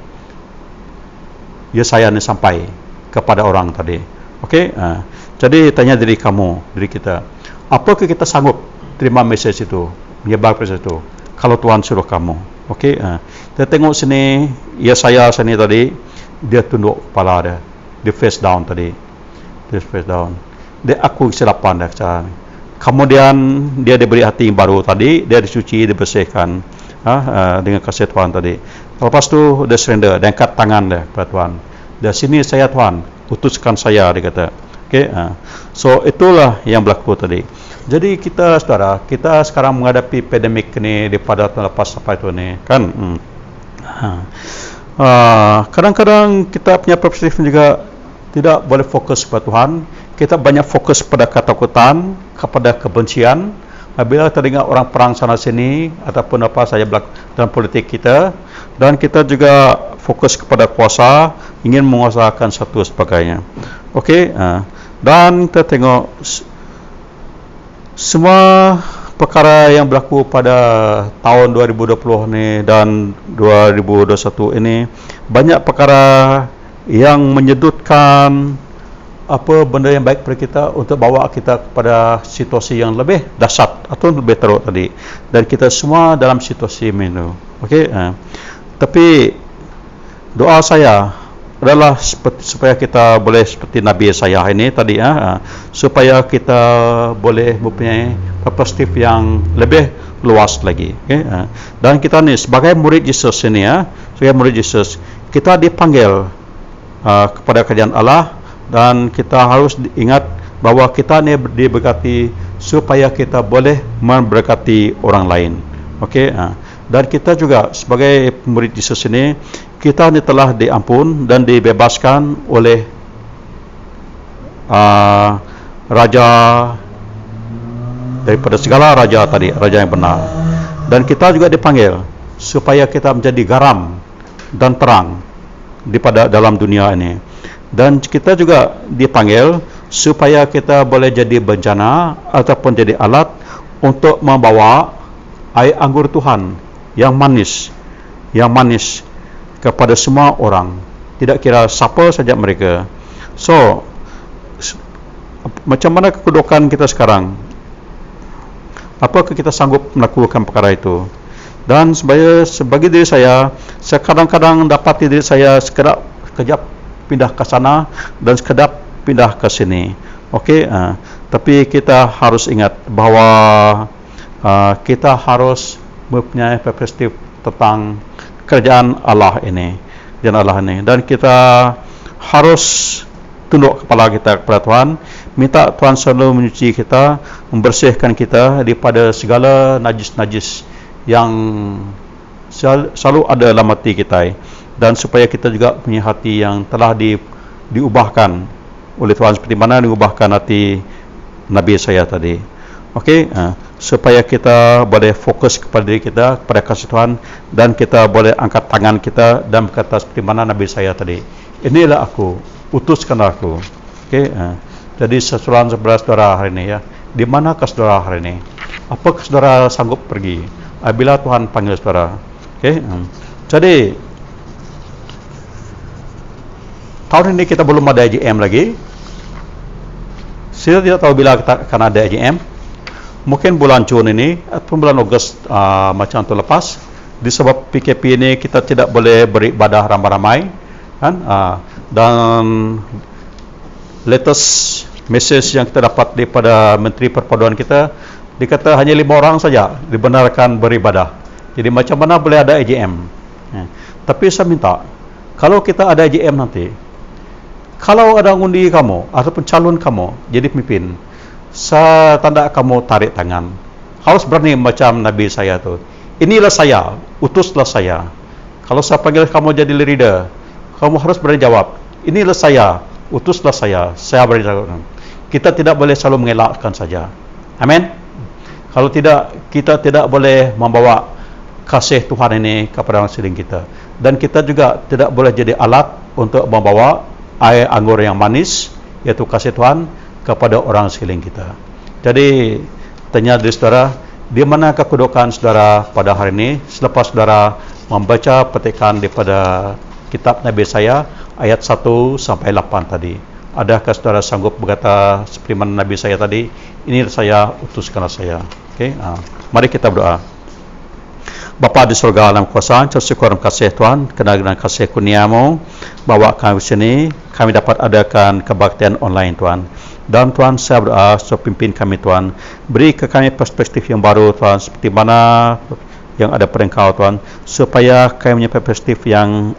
Yesaya ni sampai kepada orang tadi. Okey, jadi tanya diri kamu, diri kita, apakah kita sanggup terima message itu, menyebar message itu kalau Tuhan suruh kamu? Okey, kita tengok sini Yesaya sini tadi, dia tunduk kepala dia face down tadi, dia face down, dia akui kesilapan dia sekarang. Kemudian dia diberi hati yang baru tadi, dia dicuci, dibersihkan dengan kasih Tuhan tadi. Lepas tu dia surrender, dia angkat tangan dia kepada Tuhan. Dari sini saya Tuhan, utuskan saya, dia kata. Okay, so itulah yang berlaku tadi. Jadi kita saudara, kita sekarang menghadapi pandemik ni daripada tahun lepas sampai tahun ni, kan? Kadang-kadang kita punya perspektif juga tidak boleh fokus kepada Tuhan. Kita banyak fokus pada ketakutan, kepada kebencian. Bila teringat orang perang sana sini ataupun apa saja berlaku dalam politik kita, dan kita juga fokus kepada kuasa, ingin menguasakan satu sebagainya. Okey, dan kita tengok semua perkara yang berlaku pada tahun 2020 ni dan 2021 ini, banyak perkara yang menyedutkan apa benda yang baik pada kita untuk bawa kita kepada situasi yang lebih dahsyat atau lebih teruk tadi, dan kita semua dalam situasi itu. Okey, tapi doa saya adalah supaya kita boleh seperti Nabi Yesaya ini tadi, supaya kita boleh mempunyai perspektif yang lebih luas lagi. Okay? Dan kita ni sebagai murid Yesus ini, sebagai murid Yesus, kita dipanggil kepada kerajaan Allah, dan kita harus ingat bahawa kita ni diberkati supaya kita boleh memberkati orang lain. Okey, dan kita juga sebagai murid Yesus ini, kita ni telah diampun dan dibebaskan oleh raja daripada segala raja tadi, raja yang benar. Dan kita juga dipanggil supaya kita menjadi garam dan terang dalam dunia ini. Dan kita juga dipanggil supaya kita boleh jadi bencana ataupun jadi alat untuk membawa air anggur Tuhan yang manis kepada semua orang, tidak kira siapa saja mereka. So, macam mana kedudukan kita sekarang? Apakah kita sanggup melakukan perkara itu? Dan sebagai diri saya kadang-kadang dapati diri saya sekejap pindah ke sana dan sekejap pindah ke sini. Okey, tapi kita harus ingat bahawa kita harus mempunyai perspektif tentang kerajaan Allah ini, dan kita harus tunduk kepala kita kepada Tuhan, minta Tuhan selalu menyuci kita, membersihkan kita daripada segala najis-najis yang selalu ada dalam hati kita, dan supaya kita juga punya hati yang telah diubahkan oleh Tuhan seperti mana diubahkan hati Nabi Yesaya tadi. Okey, supaya kita boleh fokus kepada diri kita, kepada kasih Tuhan, dan kita boleh angkat tangan kita dan berkata seperti mana Nabi Yesaya tadi, inilah aku, utuskanlah aku. Okey, jadi saudara-saudara hari ini, di manakah saudara hari ini? Apakah saudara sanggup pergi bila Tuhan panggil saudara? Okey, jadi tahun ini kita belum ada AGM lagi. Saya tidak tahu bila kita akan ada AGM. Mungkin bulan Jun ini atau bulan Ogos macam tu lepas. Disebab PKP ini kita tidak boleh beribadah ramai-ramai, kan? Dan latest message yang kita dapat daripada Menteri Perpaduan kita, dikata hanya 5 orang saja dibenarkan beribadah. Jadi macam mana boleh ada AGM? Tapi saya minta, kalau kita ada AGM nanti, kalau ada undi kamu ataupun calon kamu jadi pemimpin, saya tanda kamu tarik tangan. Harus berani macam Nabi saya tu. Inilah saya, utuslah saya. Kalau saya panggil kamu jadi leader, kamu harus berani jawab, inilah saya, utuslah saya berani jawab. Kita tidak boleh selalu mengelakkan saja. Amin. Kalau tidak, kita tidak boleh membawa kasih Tuhan ini kepada orang sekeliling kita. Dan kita juga tidak boleh jadi alat untuk membawa air anggur yang manis, iaitu kasih Tuhan, kepada orang sekeliling kita. Jadi, tanya diri saudara, Di mana kedudukan saudara pada hari ini selepas saudara membaca petikan daripada kitab Nabi Yesaya ayat 1 sampai 8 tadi? Adakah saudara sanggup berkata seperti mana Nabi Yesaya tadi, ini saya, utuskanlah saya. Okay? Mari kita berdoa. Bapa di surga alam kuasa, tersyukur dan kasih Tuhan, kerana dengan kasih kurnia-Mu bawa kami ke sini, kami dapat adakan kebaktian online Tuhan. Dan Tuhan, saya berdoa supaya pimpin kami Tuhan, beri ke kami perspektif yang baru Tuhan, seperti mana yang ada pada Engkau Tuhan, supaya kami punya perspektif yang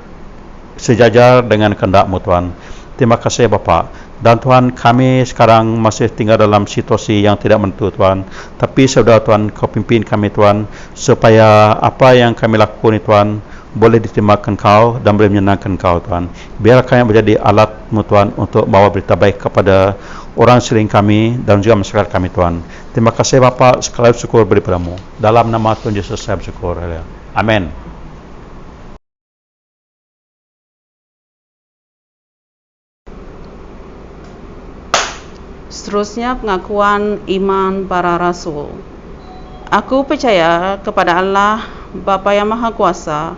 sejajar dengan kehendak-Mu Tuhan. Terima kasih Bapa. Dan Tuhan, kami sekarang masih tinggal dalam situasi yang tidak menentu Tuhan, tapi saudara Tuhan, Kau pimpin kami Tuhan, supaya apa yang kami lakukan Tuhan boleh diterimakan Kau dan boleh menyenangkan Kau Tuhan. Biar kami menjadi alat-Mu Tuhan untuk bawa berita baik kepada orang sering kami dan juga masyarakat kami Tuhan. Terima kasih Bapa, sekali syukur beri padamu. Dalam nama Tuhan Yesus saya bersyukur. Amin. Seterusnya pengakuan iman para rasul. Aku percaya kepada Allah, Bapa yang Maha Kuasa,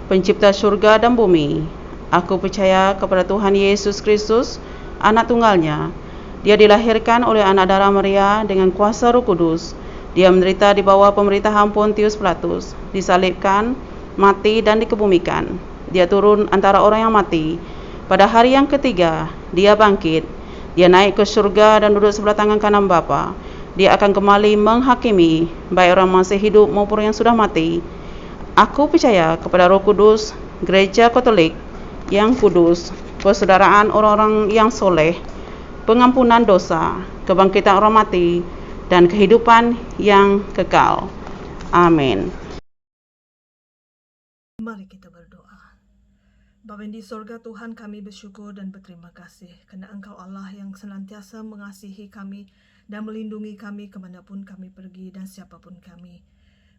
pencipta syurga dan bumi. Aku percaya kepada Tuhan Yesus Kristus, anak tunggalnya. Dia dilahirkan oleh anak darah Maria dengan kuasa Roh Kudus. Dia menderita di bawah pemerintahan Pontius Pilatus, disalibkan, mati dan dikebumikan. Dia turun antara orang yang mati. Pada hari yang ketiga, dia bangkit. Dia naik ke surga dan duduk sebelah tangan kanan Bapa. Dia akan kembali menghakimi baik orang masih hidup maupun yang sudah mati. Aku percaya kepada Roh Kudus, Gereja Katolik yang kudus, persaudaraan orang-orang yang soleh, pengampunan dosa, kebangkitan orang mati, dan kehidupan yang kekal. Amin. Mari kita berdoa. Bapa di sorga, Tuhan, kami bersyukur dan berterima kasih kerana Engkau Allah yang senantiasa mengasihi kami dan melindungi kami kemanapun kami pergi dan siapapun kami.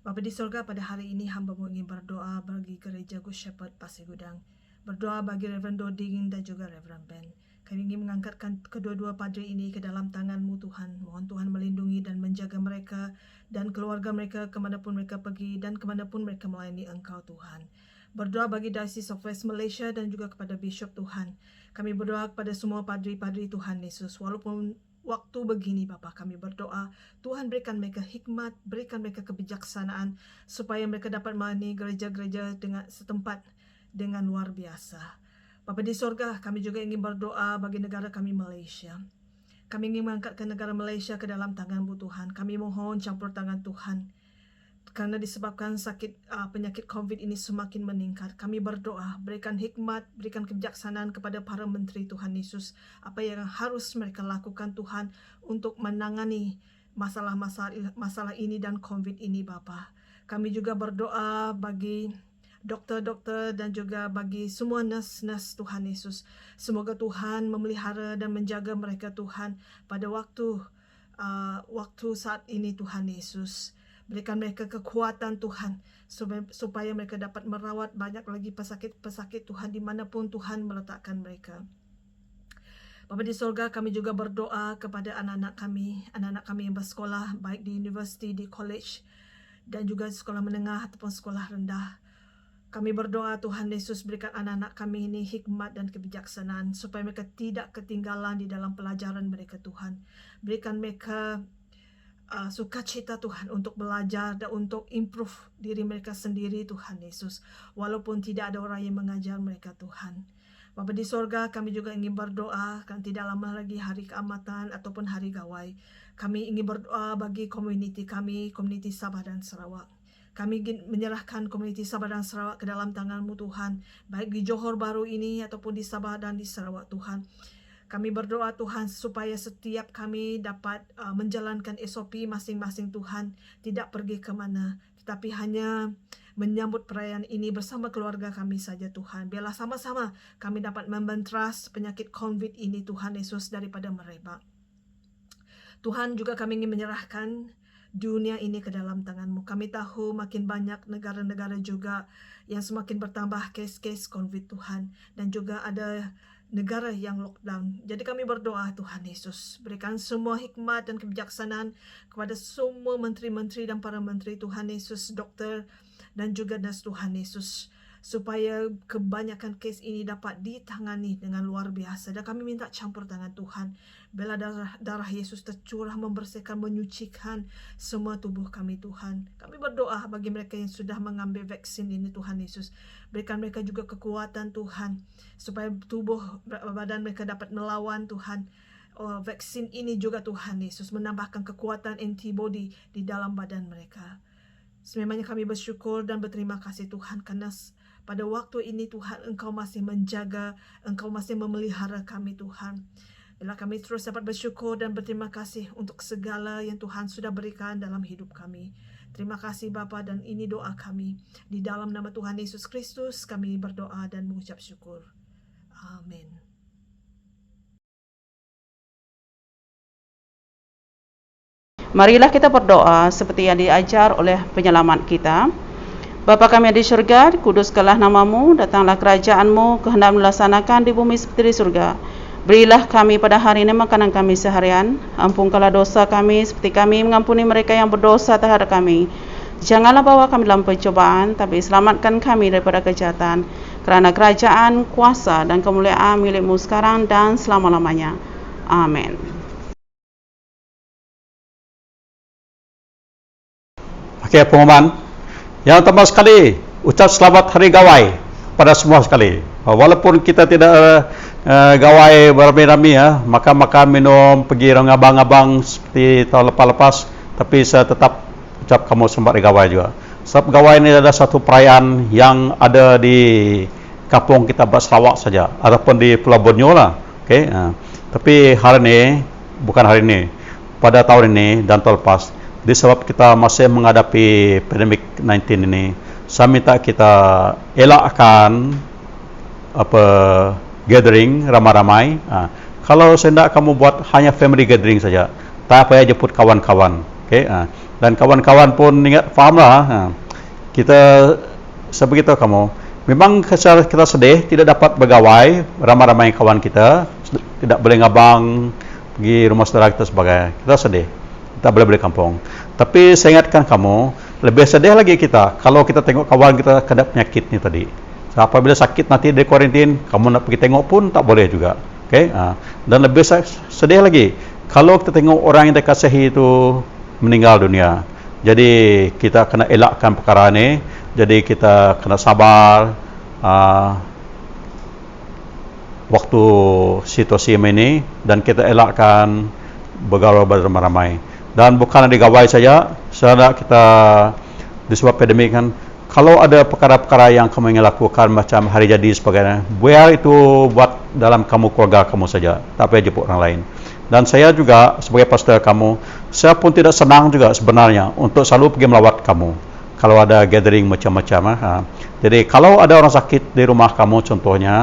Bapa di sorga, pada hari ini hamba-Mu ingin berdoa bagi Gereja Good Shepherd Pasir Gudang, berdoa bagi Reverend Doding dan juga Reverend Ben. Kami ingin mengangkatkan kedua-dua padri ini ke dalam tangan-Mu Tuhan. Mohon Tuhan melindungi dan menjaga mereka dan keluarga mereka kemanapun mereka pergi dan kemanapun mereka melayani Engkau Tuhan. Berdoa bagi Diocese of West Malaysia dan juga kepada Bishop Tuhan. Kami berdoa kepada semua padri-padri Tuhan Yesus. Walaupun waktu begini Bapa, kami berdoa Tuhan berikan mereka hikmat, berikan mereka kebijaksanaan supaya mereka dapat melayani gereja-gereja dengan setempat dengan luar biasa. Bapa di sorga, kami juga ingin berdoa bagi negara kami Malaysia. Kami ingin mengangkatkan negara Malaysia ke dalam tangan-Mu Tuhan. Kami mohon campur tangan Tuhan. Karena disebabkan penyakit COVID ini semakin meningkat, kami berdoa, berikan hikmat, berikan kebijaksanaan kepada para menteri Tuhan Yesus. Apa yang harus mereka lakukan Tuhan untuk menangani masalah ini dan COVID ini Bapa. Kami juga berdoa bagi doktor-doktor dan juga bagi semua nurse-nurse Tuhan Yesus. Semoga Tuhan memelihara dan menjaga mereka Tuhan pada waktu saat ini Tuhan Yesus. Berikan mereka kekuatan Tuhan supaya mereka dapat merawat banyak lagi pesakit-pesakit Tuhan dimanapun Tuhan meletakkan mereka. Bapa di sorga, kami juga berdoa kepada anak-anak kami yang bersekolah baik di universiti, di college dan juga sekolah menengah ataupun sekolah rendah. Kami berdoa Tuhan Yesus berikan anak-anak kami ini hikmat dan kebijaksanaan supaya mereka tidak ketinggalan di dalam pelajaran mereka Tuhan. Berikan mereka sukacita Tuhan untuk belajar dan untuk improve diri mereka sendiri Tuhan Yesus, walaupun tidak ada orang yang mengajar mereka Tuhan. Bapa di sorga, kami juga ingin berdoa kan tidak lama lagi hari keamatan ataupun hari gawai. Kami ingin berdoa bagi komuniti kami, komuniti Sabah dan Sarawak. Kami ingin menyerahkan komuniti Sabah dan Sarawak ke dalam tangan-Mu Tuhan, baik di Johor Bahru ini ataupun di Sabah dan di Sarawak Tuhan. Kami berdoa Tuhan supaya setiap kami dapat menjalankan SOP masing-masing Tuhan, tidak pergi ke mana, tetapi hanya menyambut perayaan ini bersama keluarga kami saja Tuhan. Biarlah sama-sama kami dapat membentras penyakit COVID ini Tuhan Yesus daripada merebak. Tuhan, juga kami ingin menyerahkan dunia ini ke dalam tangan-Mu. Kami tahu makin banyak negara-negara juga yang semakin bertambah kes-kes COVID Tuhan, dan juga ada negara yang lockdown. Jadi kami berdoa Tuhan Yesus, berikan semua hikmat dan kebijaksanaan kepada semua menteri-menteri dan para menteri Tuhan Yesus, doktor dan juga nas Tuhan Yesus, supaya kebanyakan kes ini dapat ditangani dengan luar biasa. Dan kami minta campur tangan Tuhan, bela darah Yesus tercurah, membersihkan, menyucikan semua tubuh kami Tuhan. Kami berdoa bagi mereka yang sudah mengambil vaksin ini Tuhan Yesus, berikan mereka juga kekuatan Tuhan, supaya tubuh badan mereka dapat melawan Tuhan vaksin ini juga Tuhan Yesus, menambahkan kekuatan antibody di dalam badan mereka. Sememangnya kami bersyukur dan berterima kasih Tuhan, karena pada waktu ini Tuhan, Engkau masih menjaga, Engkau masih memelihara kami Tuhan. Bila kami terus dapat bersyukur dan berterima kasih untuk segala yang Tuhan sudah berikan dalam hidup kami. Terima kasih Bapa, dan ini doa kami. Di dalam nama Tuhan Yesus Kristus kami berdoa dan mengucap syukur. Amin. Marilah kita berdoa seperti yang diajar oleh penyelamat kita. Bapa kami yang di syurga, kuduskanlah namamu, datanglah kerajaanmu, kehendakmu dilaksanakan di bumi seperti di surga. Berilah kami pada hari ini makanan kami seharian. Ampunkanlah dosa kami seperti kami mengampuni mereka yang berdosa terhadap kami. Janganlah bawa kami dalam pencobaan, tapi selamatkan kami daripada kejahatan. Kerana kerajaan, kuasa dan kemuliaan milikmu sekarang dan selama-lamanya. Amin. Okey, pengumuman. Yang pertama sekali, ucap selamat Hari Gawai pada semua sekali. Walaupun kita tidak gawai beramai-ramai ya, makan-makan, minum, pergi dengan abang-abang seperti tahun lepas-lepas, tapi saya tetap ucap kamu selamat Hari Gawai juga. Sebab Gawai ini adalah satu perayaan yang ada di kampung kita Sarawak saja, ataupun di Pulau Borneo lah. Okey, tapi hari ini, bukan hari ini, pada tahun ini dan tahun lepas, disebab kita masih menghadapi pandemik 19 ini, saya minta kita elakkan gathering ramai-ramai. Kalau saya nak kamu buat hanya family gathering saja, tak payah jemput kawan-kawan. Okay? Dan kawan-kawan pun ingat, fahamlah, kita sebegitu kamu. Memang kita sedih tidak dapat bergawai ramai-ramai kawan kita, tidak boleh ngabang pergi rumah saudara kita sebagai. Kita sedih, tak boleh balik kampung. Tapi saya ingatkan kamu, lebih sedih lagi kita kalau kita tengok kawan kita kena penyakit ni tadi. So, apabila sakit nanti di kuarantin, kamu nak pergi tengok pun tak boleh juga. Okay? Dan lebih sedih lagi kalau kita tengok orang yang dikasihi itu meninggal dunia. Jadi kita kena elakkan perkara ni. Jadi kita kena sabar waktu situasi ini, dan kita elakkan bergaul beramai-ramai. Dan bukan di gawai saja, sebenarnya kita disebab pandemik kan, kalau ada perkara-perkara yang kamu ingin lakukan macam hari jadi sebagainya, biar itu buat dalam kamu, keluarga kamu saja, tak payah jemput orang lain. Dan saya juga sebagai pastor kamu, saya pun tidak senang juga sebenarnya untuk selalu pergi melawat kamu kalau ada gathering macam-macam. Jadi kalau ada orang sakit di rumah kamu contohnya,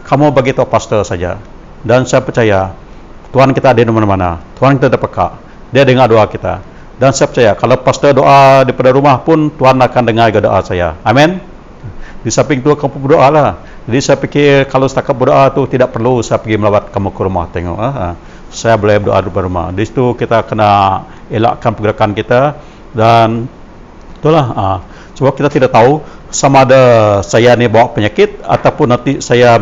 kamu bagi tahu pastor saja. Dan saya percaya Tuhan kita ada di mana-mana, Tuhan kita ada peka, Dia dengar doa kita. Dan saya percaya kalau pastor doa daripada rumah pun, Tuhan akan dengar doa saya. Amin. Di samping itu kamu berdoa lah. Jadi saya fikir kalau setakat berdoa tu tidak perlu saya pergi melawat kamu ke rumah tengok. Saya boleh berdoa di rumah. Di situ kita kena elakkan pergerakan kita. Dan itulah, sebab kita tidak tahu sama ada saya ni bawa penyakit ataupun nanti saya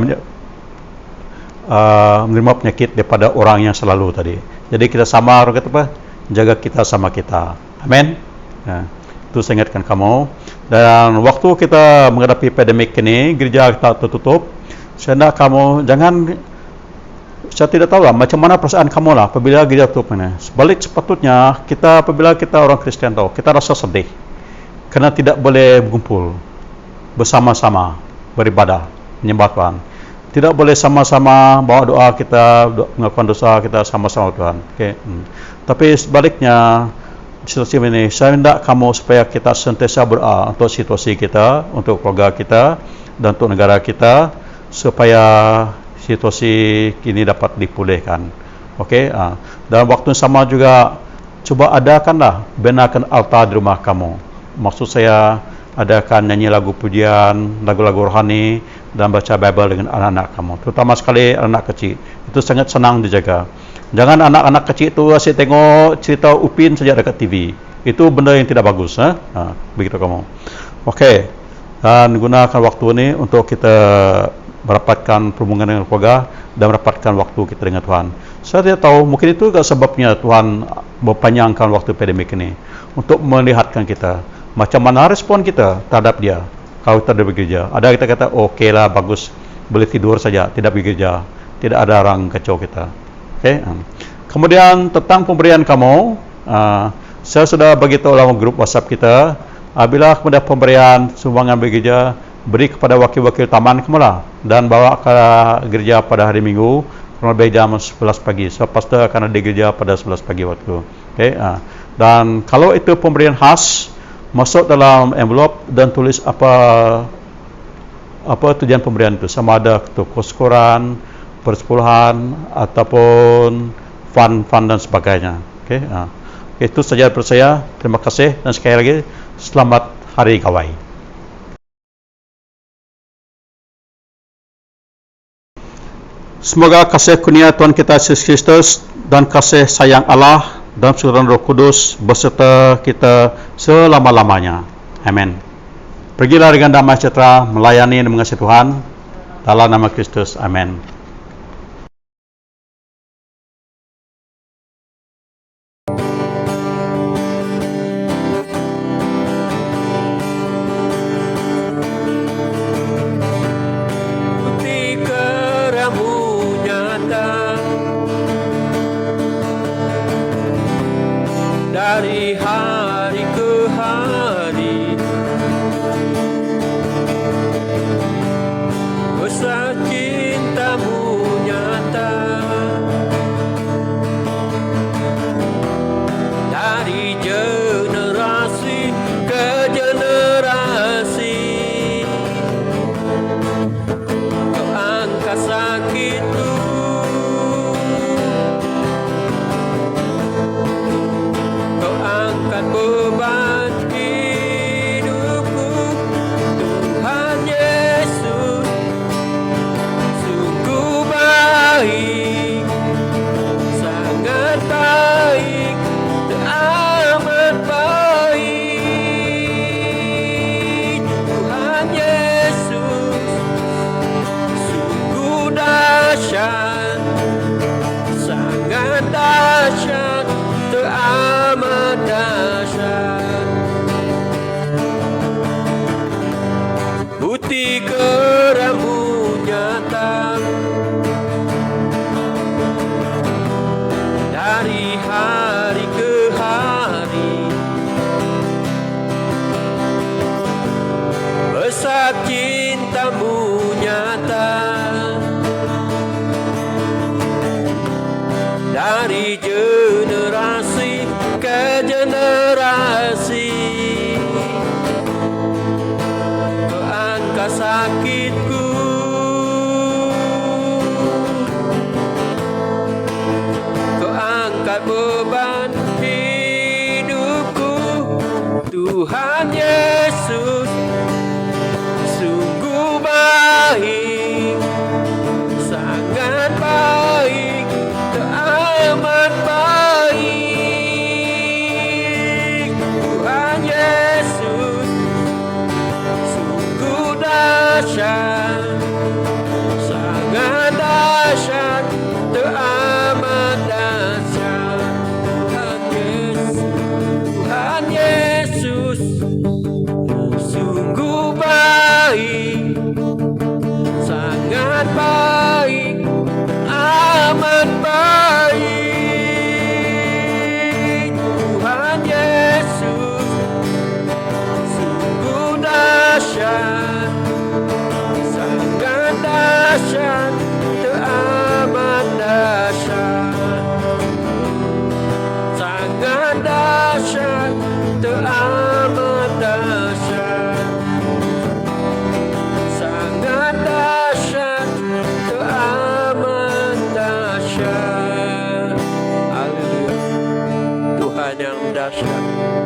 menerima penyakit daripada orang yang selalu tadi. Jadi kita sama, orang kata apa? Jaga kita sama kita. Amin. Itu saya ingatkan kamu. Dan waktu kita menghadapi pandemik ini, gereja kita tertutup. Saya nak kamu jangan, saya tidak tahu lah macam mana perasaan kamu lah apabila gereja tutup ini. Sebalik sepatutnya kita, apabila kita orang Kristian tahu, kita rasa sedih kerana tidak boleh berkumpul bersama-sama beribadah menyembah Tuhan. Tidak boleh sama-sama bawa doa kita, mengakukan dosa kita sama-sama Tuhan. Okay. Tapi sebaliknya, situasi ini, saya minta kamu supaya kita sentiasa berdoa untuk situasi kita, untuk keluarga kita, dan untuk negara kita, supaya situasi ini dapat dipulihkan. Okey. Dan waktu sama juga, cuba adakanlah, benarkan altar di rumah kamu. Maksud saya, adakan nyanyi lagu pujian, lagu-lagu rohani, dan baca Bible dengan anak-anak kamu. Terutama sekali anak kecil. Itu sangat senang dijaga. Jangan anak-anak kecil itu asyik tengok cerita Upin saja dekat TV. Itu benda yang tidak bagus. Begitu kamu. Okey. Dan gunakan waktu ini untuk kita merapatkan perhubungan dengan keluarga dan merapatkan waktu kita dengan Tuhan. Saya tidak tahu, mungkin itu juga sebabnya Tuhan mempanjangkan waktu pandemik ini untuk melihatkan kita macam mana respon kita terhadap dia. Kalau kita ada bekerja, ada kita kata okey lah, bagus, boleh tidur saja, tidak bekerja, tidak ada orang kacau kita. Okey. Kemudian tentang pemberian kamu, saya sudah beritahu dalam grup WhatsApp kita, bila kemudian pemberian sumbangan bekerja, beri kepada wakil-wakil taman kemulah dan bawa ke gereja pada hari Minggu kurang lebih jam 11 pagi. Selepas itu akan ada di gereja pada 11 pagi waktu. Okay? Dan kalau itu pemberian khas, masuk dalam envelope dan tulis apa tujuan pemberian itu, sama ada itu kos-koran, persepuluhan ataupun fund dan sebagainya. Okay? Itu saja dari saya. Terima kasih dan sekali lagi selamat Hari Gawai. Semoga kasih kurnia Tuhan kita Yesus Kristus dan kasih sayang Allah dan persekutuan Roh Kudus beserta kita selama-lamanya. Amin. Pergilah dengan damai sejahtera, melayani dan mengasihi Tuhan dalam nama Kristus. Amin. Dari hari ke hari, besar cintamu nyata. Dari generasi ke generasi, kau angkat sakitku, angkat beban hidupku. Tuhan Yesus sungguh baik, sangat baik, teramat baik. Tuhan Yesus sungguh dahsyat, sangat dahsyat, teramat dahsyat. Bukti keramu nyata dari hari ke hari, besar cintamu nyata. Dari generasi ke generasi, kau angkat sakitku, kau angkat beban hidupku. Tuhan Yesus sungguh baik, sangat baik, teramat baik. Tuhan Yesus sungguh dahsyat, sangat dahsyat, teramat dahsyat. Tuhan Yesus sungguh baik, sangat baik, amat baik. Tuhan Yesus sungguh dahsyat, sangat dahsyat, teramat dahsyat, sangat dahsyat, teramat dahsyat, sangat dahsyat, teramat dahsyat. Haleluya. Tuhan yang dahsyat.